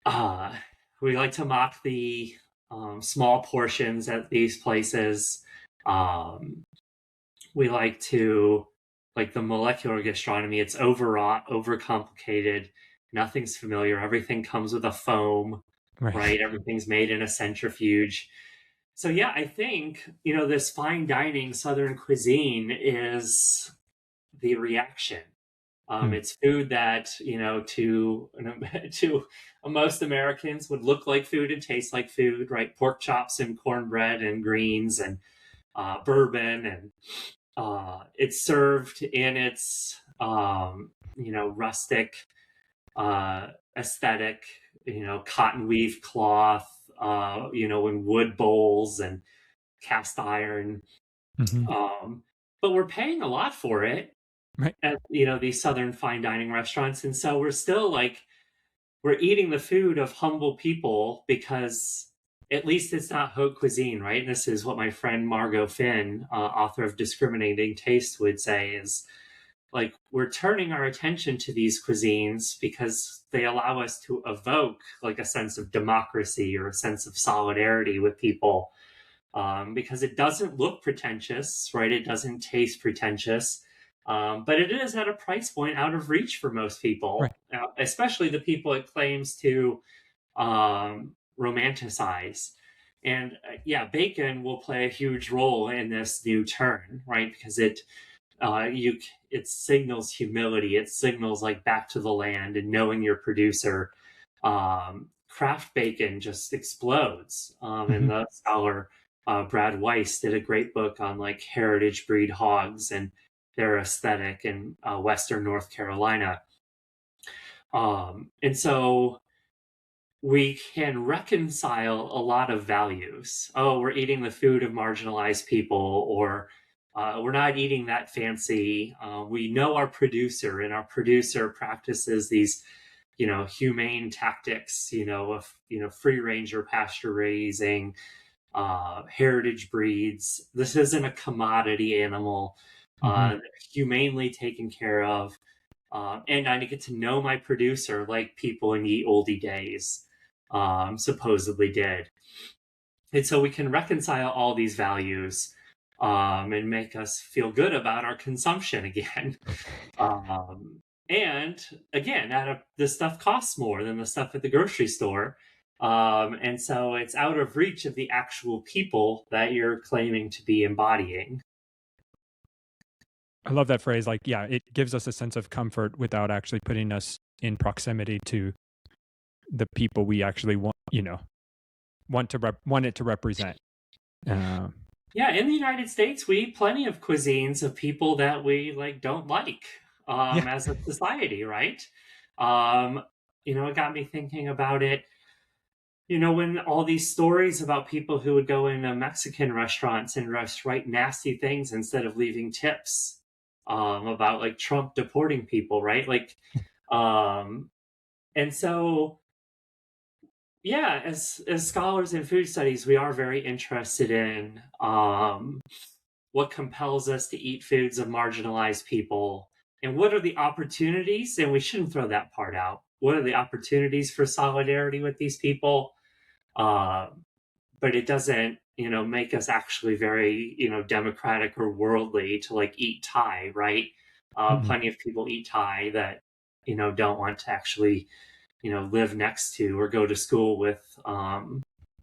B: uh, we like to mock the small portions at these places. Um, we like to, like the molecular gastronomy, it's overwrought, overcomplicated. Nothing's familiar. Everything comes with a foam,
A: Right.
B: right? Everything's made in a centrifuge. So, yeah, I think, this fine dining Southern cuisine is the reaction.
A: Hmm.
B: It's food that to to most Americans would look like food and taste like food, right? Pork chops and cornbread and greens and bourbon, and it's served in its rustic aesthetic, cotton weave cloth, in wood bowls and cast iron.
A: Hmm.
B: Um, but we're paying a lot for it
A: Right.
B: at these southern fine dining restaurants, and so we're still like we're eating the food of humble people because at least it's not haute cuisine, right? And this is what my friend Margot Finn, author of Discriminating Taste, would say is like we're turning our attention to these cuisines because they allow us to evoke like a sense of democracy or a sense of solidarity with people. because it doesn't look pretentious, right? It doesn't taste pretentious, but it is at a price point out of reach for most
A: Right.
B: people, especially the people it claims to romanticize. And yeah, bacon will play a huge role in this new turn, right? Because it signals humility. It signals like back to the land and knowing your producer. Craft bacon just explodes. And
A: Hmm.
B: the scholar Brad Weiss did a great book on like heritage breed hogs and their aesthetic in Western North Carolina. And so we can reconcile a lot of values. Oh, we're eating the food of marginalized people, or we're not eating that fancy. We know our producer, and our producer practices these, humane tactics. Of free range or pasture raising, heritage breeds. This isn't a commodity animal.
A: Hmm.
B: Humanely taken care of. And I get to know my producer like people in ye olde days supposedly did. And so we can reconcile all these values and make us feel good about our consumption again. And again, this stuff costs more than the stuff at the grocery store. And so it's out of reach of the actual people that you're claiming to be embodying.
A: I love that phrase. Like, yeah, it gives us a sense of comfort without actually putting us in proximity to the people we actually want it to represent. Um,
B: Yeah, in the United States, we eat plenty of cuisines of people that we like don't like
A: yeah.
B: as a society, right? Um, it got me thinking about it. When all these stories about people who would go into Mexican restaurants and just write nasty things instead of leaving tips, about like Trump deporting people, right? Like, um, and so yeah, as scholars in food studies, we are very interested in what compels us to eat foods of marginalized people, and what are the opportunities, and we shouldn't throw that part out. What are the opportunities for solidarity with these people? uh, but it doesn't make us actually very democratic or worldly to like eat Thai, right?
A: Mhm.
B: Plenty of people eat Thai that don't want to actually live next to or go to school with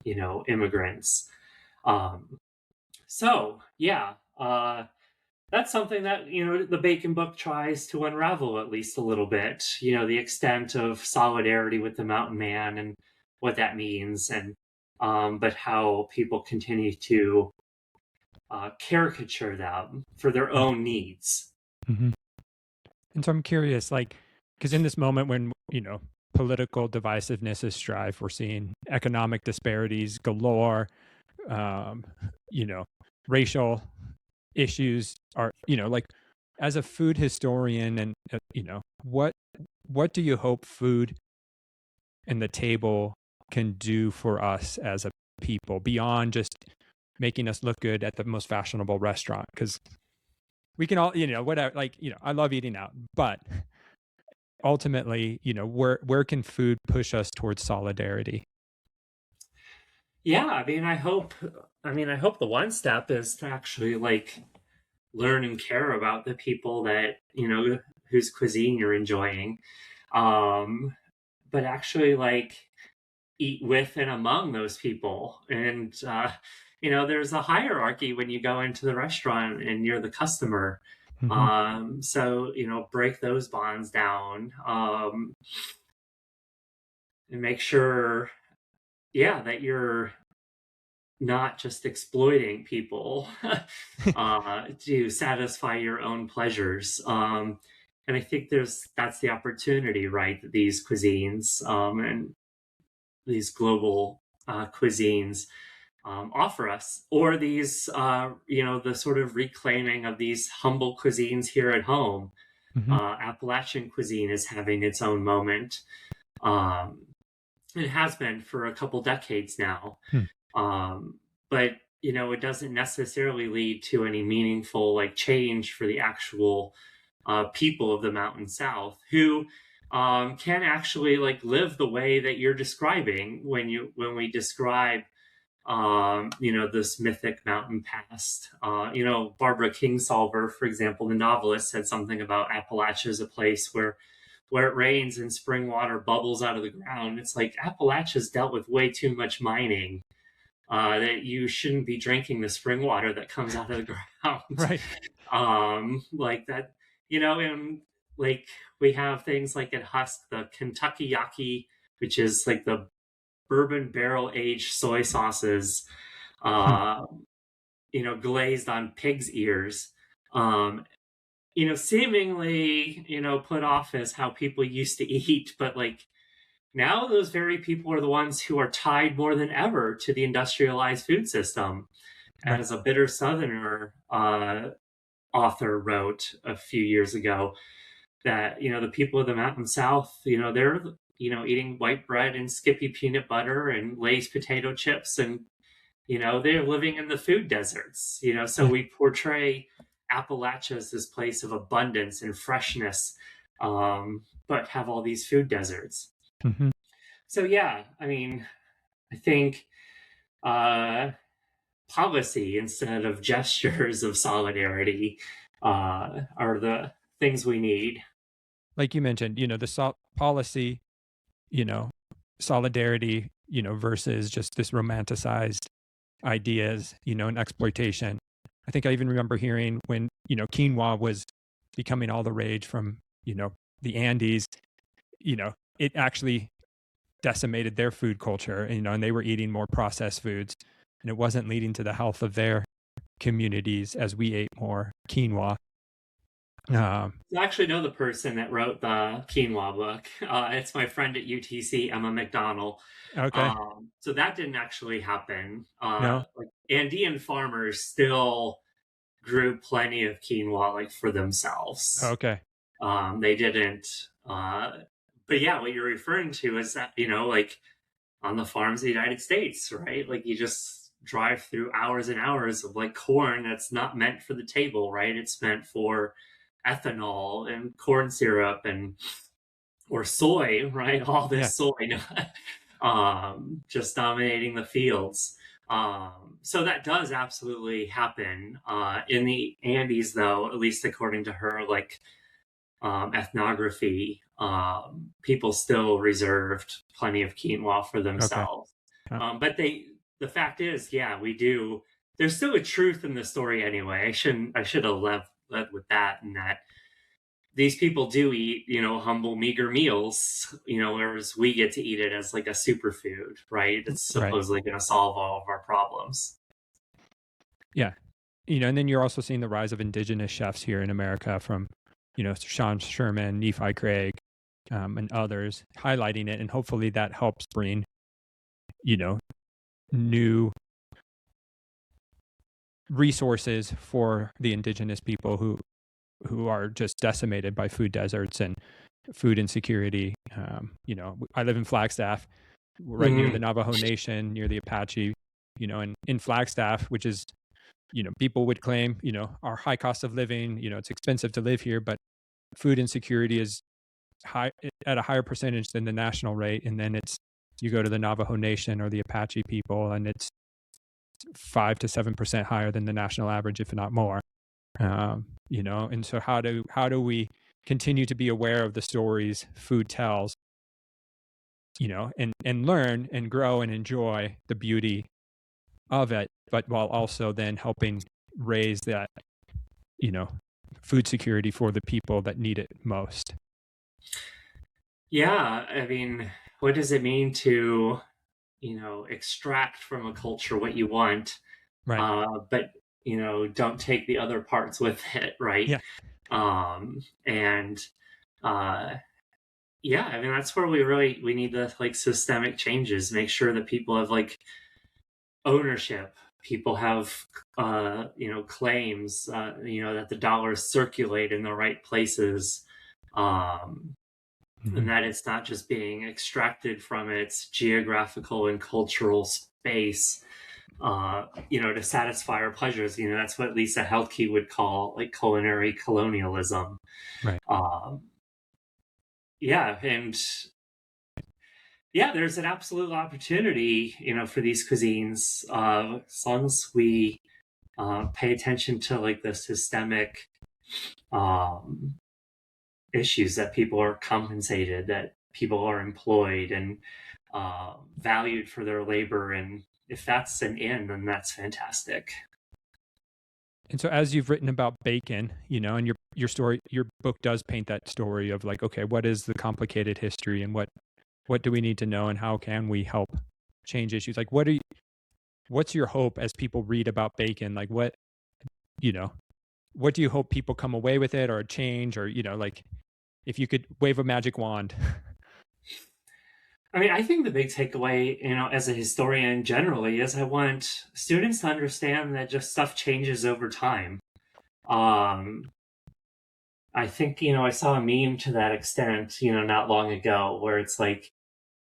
B: immigrants. Um, so yeah, that's something that the Bacon book tries to unravel at least a little bit. The extent of solidarity with the mountain man and what that means, and but how people continue to caricature them for their own needs.
A: Mhm. And so I'm curious, like, because in this moment when, political divisiveness is strife, we're seeing economic disparities galore, um, you know, racial issues are, like, as a food historian and, what do you hope food and the table can do for us as a people beyond just making us look good at the most fashionable restaurant? Because we can all, whatever, like, I love eating out, but ultimately, where can food push us towards solidarity?
B: Yeah, I mean, I hope the one step is to actually like learn and care about the people that whose cuisine you're enjoying, um, but actually like eat with and among those people. And there's a hierarchy when you go into the restaurant and you're the customer.
A: Hmm.
B: So break those bonds down, and make sure, yeah, that you're not just exploiting people to satisfy your own pleasures. And I think that's the opportunity, right? That these cuisines, and these global cuisines offer us, or these, the sort of reclaiming of these humble cuisines here at home.
A: Hmm.
B: Appalachian cuisine is having its own moment. Um, it has been for a couple decades now.
A: Hmm.
B: Um, but it doesn't necessarily lead to any meaningful like change for the actual people of the Mountain South, who can actually like live the way that you're describing when we describe this mythic mountain past. Barbara Kingsolver, for example, the novelist, said something about Appalachia as a place where it rains and spring water bubbles out of the ground. It's like Appalachia's dealt with way too much mining, that you shouldn't be drinking the spring water that comes out of the ground.
A: Right.
B: Like that, and like we have things like at Husk, the Kentucky Yaki, which is like the bourbon barrel aged soy sauces, glazed on pig's ears. Seemingly, put off as how people used to eat, but like now those very people are the ones who are tied more than ever to the industrialized food system.
A: Right.
B: As a bitter Southerner author wrote a few years ago, that, the people of the Mountain South, they're, eating white bread and Skippy peanut butter and Lay's potato chips, and, they're living in the food deserts, so we portray Appalachia as this place of abundance and freshness, but have all these food deserts.
A: Mm-hmm.
B: So, yeah, I think policy instead of gestures of solidarity are the things we need.
A: Like you mentioned, the policy, solidarity, versus just this romanticized ideas, and exploitation. I think I even remember hearing when, quinoa was becoming all the rage from, the Andes, it actually decimated their food culture, and they were eating more processed foods, and it wasn't leading to the health of their communities as we ate more quinoa.
B: I actually know the person that wrote the quinoa book. It's my friend at UTC, Emma McDonald.
A: Okay.
B: So that didn't actually happen.
A: No.
B: Like Andean farmers still grew plenty of quinoa, like for themselves.
A: Okay.
B: They didn't. But yeah, what you're referring to is that, like on the farms of the United States, right? Like you just drive through hours and hours of like corn that's not meant for the table, right? It's meant for ethanol and corn syrup or soy, right? All this soy, just dominating the fields. So that does absolutely happen. In the Andes, though, at least according to her, like ethnography, people still reserved plenty of quinoa for themselves.
A: Okay.
B: But the fact is, yeah, we do. There's still a truth in the story anyway. I should have led with that, and that these people do eat, humble, meager meals, whereas we get to eat it as like a superfood, right? It's supposedly going to solve all of our problems.
A: Yeah. And then you're also seeing the rise of indigenous chefs here in America from, Sean Sherman, Nephi Craig, and others highlighting it. And hopefully that helps bring, new resources for the indigenous people who are just decimated by food deserts and food insecurity. I live in Flagstaff, right near the Navajo Nation, near the Apache, and in Flagstaff, which is, people would claim, our high cost of living, it's expensive to live here, but food insecurity is high at a higher percentage than the national rate. And then you go to the Navajo Nation or the Apache people, and it's 5 to 7% higher than the national average, if not more. And so how do we continue to be aware of the stories food tells, and learn and grow and enjoy the beauty of it, but while also then helping raise that, food security for the people that need it most.
B: Yeah. What does it mean to, extract from a culture what you want,
A: right?
B: But, don't take the other parts with it, right?
A: Yeah.
B: That's where we need the like systemic changes, make sure that people have like ownership, people have claims, that the dollars circulate in the right places, and that it's not just being extracted from its geographical and cultural space, to satisfy our pleasures. That's what Lisa Heltke would call like culinary colonialism.
A: Right.
B: And yeah, there's an absolute opportunity, for these cuisines, as long as we pay attention to like the systemic um, issues, that people are compensated, that people are employed and valued for their labor. And if that's an in, then that's fantastic.
A: And so as you've written about bacon, and your book does paint that story of like, okay, what is the complicated history and what do we need to know and how can we help change issues? Like what's your hope as people read about bacon? Like what do you hope people come away with it or change or, like if you could wave a magic wand?
B: I mean, I think the big takeaway, as a historian generally, is I want students to understand that just stuff changes over time. I think, I saw a meme to that extent, not long ago, where it's like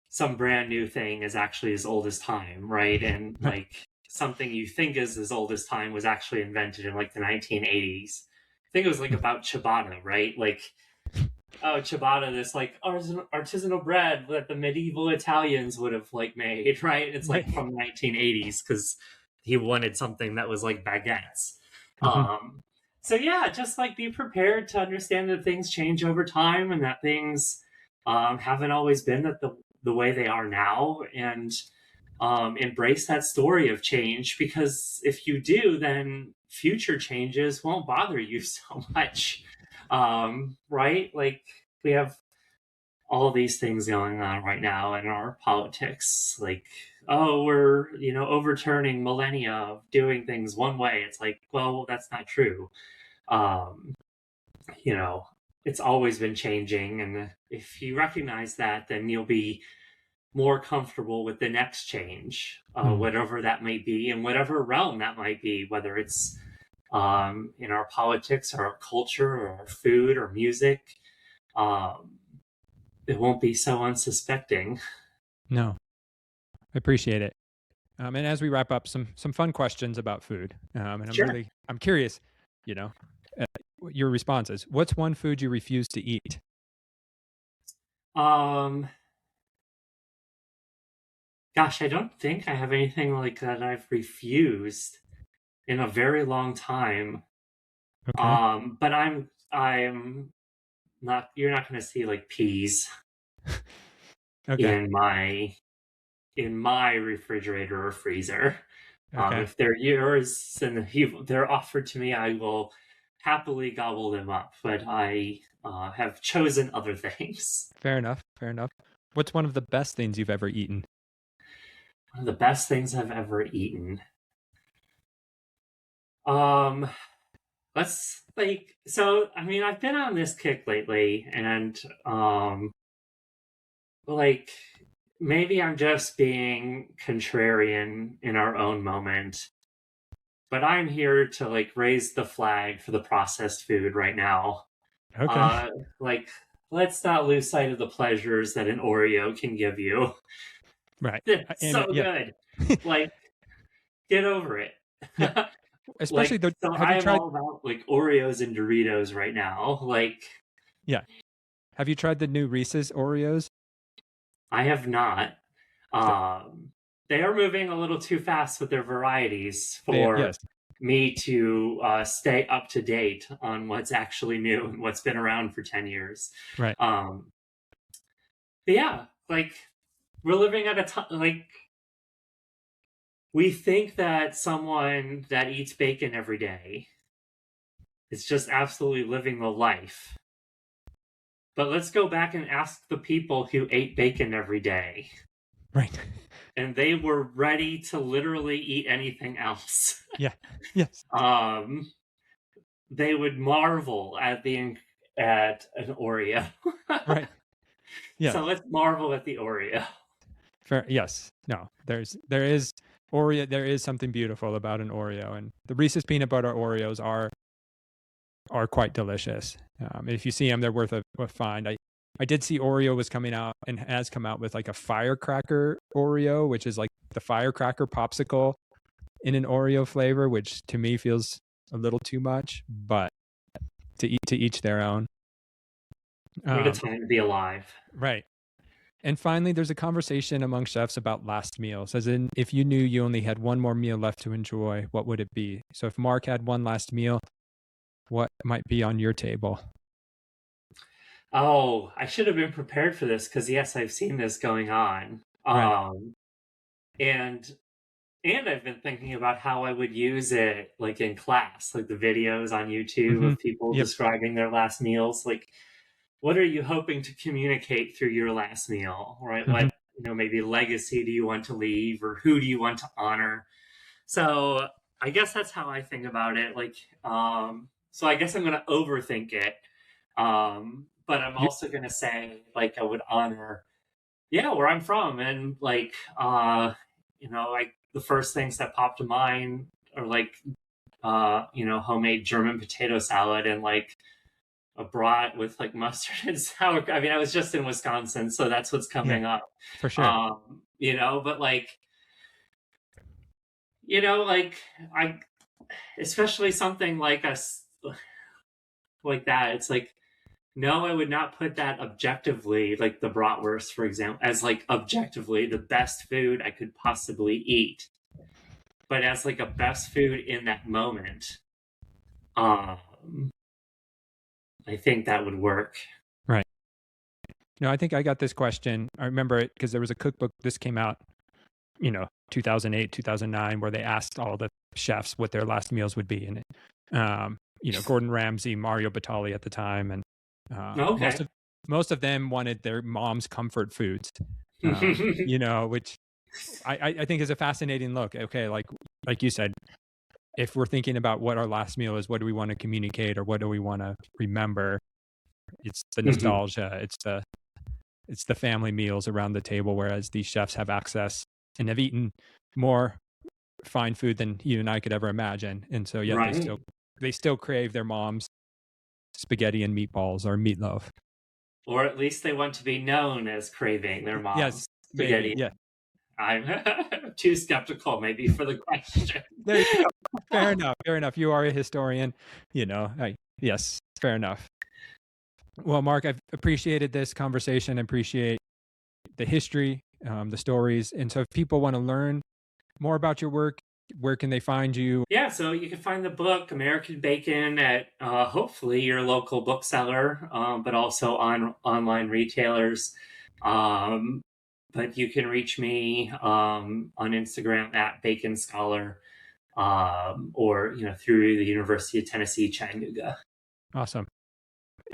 B: some brand new thing is actually as old as time, right? And like something you think is as old as time was actually invented in like the 1980s. I think it was like about ciabatta, right? Like, oh, ciabatta, this like artisanal bread that the medieval Italians would have like made, right? It's like from the 1980s because he wanted something that was like baguettes. So yeah, just like be prepared to understand that things change over time and that things haven't always been the way they are now, and embrace that story of change, because if you do, then future changes won't bother you so much. Right? Like we have all these things going on right now in our politics, like, oh, we're overturning millennia of doing things one way. It's like, well, that's not true. um it's always been changing, and if you recognize that, then you'll be more comfortable with the next change, whatever that might be, in whatever realm that might be, whether it's in our politics or our culture or our food or music. It won't be so unsuspecting.
A: No, I appreciate it. And as we wrap up, some fun questions about food. And
B: Sure.
A: I'm curious, uh, your responses. What's one food you refuse to eat?
B: Um, Gosh, I don't think I have anything like that I've refused in a very long time.
A: Okay.
B: But I'm not. You're not going to see like peas
A: Okay.
B: in my refrigerator or freezer.
A: Okay.
B: If they're yours and they're offered to me, I will happily gobble them up. But I have chosen other things.
A: Fair enough. Fair enough. What's one of the best things you've ever eaten?
B: One of the best things I've ever eaten. Um, let's like so. I mean, I've been on this kick lately, and like maybe I'm just being contrarian in our own moment, but I'm here to like raise the flag for the processed food right now.
A: Okay.
B: Like, let's not lose sight of the pleasures that an Oreo can give you.
A: Right.
B: It's
A: And
B: so
A: yeah.
B: good. Like, get over it.
A: Yeah. Especially
B: Like, so
A: have
B: I
A: you
B: am
A: tried?
B: all about like Oreos and Doritos right now. Like,
A: Yeah. Have you tried the new Reese's Oreos?
B: I have not.
A: So
B: They are moving a little too fast with their varieties for
A: yes.
B: me to stay up to date on what's actually new and what's been around for 10 years.
A: Right.
B: But yeah, like we're living at a time, like we think that someone that eats bacon every day is just absolutely living the life. But let's go back and ask the people who ate bacon every day.
A: Right.
B: And they were ready to literally eat anything else.
A: Yeah. Yes.
B: They would marvel at an Oreo.
A: Right. Yeah.
B: So let's marvel at the Oreo.
A: Fair. Yes. No. There is Oreo. There is something beautiful about an Oreo, and the Reese's peanut butter Oreos are quite delicious. If you see them, they're worth a find. I did see Oreo was coming out and has come out with like a firecracker Oreo, which is like the firecracker popsicle in an Oreo flavor, which to me feels a little too much, but to each their own.
B: What a time to be alive.
A: Right. And finally, there's a conversation among chefs about last meals, as in if you knew you only had one more meal left to enjoy, what would it be? So if Mark had one last meal, what might be on your table?
B: Oh, I should have been prepared for this because yes, I've seen this going on.
A: Right.
B: And I've been thinking about how I would use it like in class, like the videos on YouTube
A: Mm-hmm.
B: of people
A: Yep.
B: describing their last meals. Like, what are you hoping to communicate through your last meal, right?
A: Mm-hmm.
B: What, maybe legacy do you want to leave or who do you want to honor? So I guess that's how I think about it. Like, so I guess I'm going to overthink it. But I'm
A: You,
B: also going to say, like, I would honor, where I'm from. And like, like the first things that popped to mind are like, homemade German potato salad and like a brat with like mustard and sour. I mean, I was just in Wisconsin, so that's what's
A: yeah,
B: coming up.
A: for sure.
B: But like I, especially something like us like that, it's like, no, I would not put that objectively, like the bratwurst, for example, as like objectively the best food I could possibly eat, but as like a best food in that moment. I think that would work.
A: Right. I think I got this question. I remember it because there was a cookbook. This came out, 2008, 2009, where they asked all the chefs what their last meals would be. And, Gordon Ramsay, Mario Batali at the time. And
B: Okay.
A: most of them wanted their mom's comfort foods, which I think is a fascinating look. Okay. Like you said, if we're thinking about what our last meal is, what do we want to communicate or what do we want to remember? It's the nostalgia. It's the family meals around the table, whereas these chefs have access and have eaten more fine food than you and I could ever imagine. And so yet
B: Right.
A: they still crave their mom's spaghetti and meatballs or meatloaf.
B: Or at least they want to be known as craving their mom's
A: Yes, maybe.
B: spaghetti.
A: Yeah.
B: I'm too skeptical, maybe, for the question.
A: There you go. Fair enough. Fair enough. You are a historian, yes, fair enough. Well, Mark, I've appreciated this conversation. I appreciate the history, the stories. And so if people want to learn more about your work, where can they find you?
B: Yeah, so you can find the book American Bacon at hopefully your local bookseller, but also on online retailers. But you can reach me on Instagram at Bacon Scholar, or through the University of Tennessee, Chattanooga.
A: Awesome.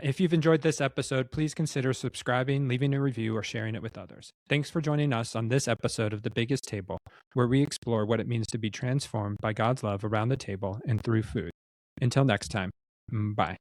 A: If you've enjoyed this episode, please consider subscribing, leaving a review, or sharing it with others. Thanks for joining us on this episode of The Biggest Table, where we explore what it means to be transformed by God's love around the table and through food. Until next time, bye.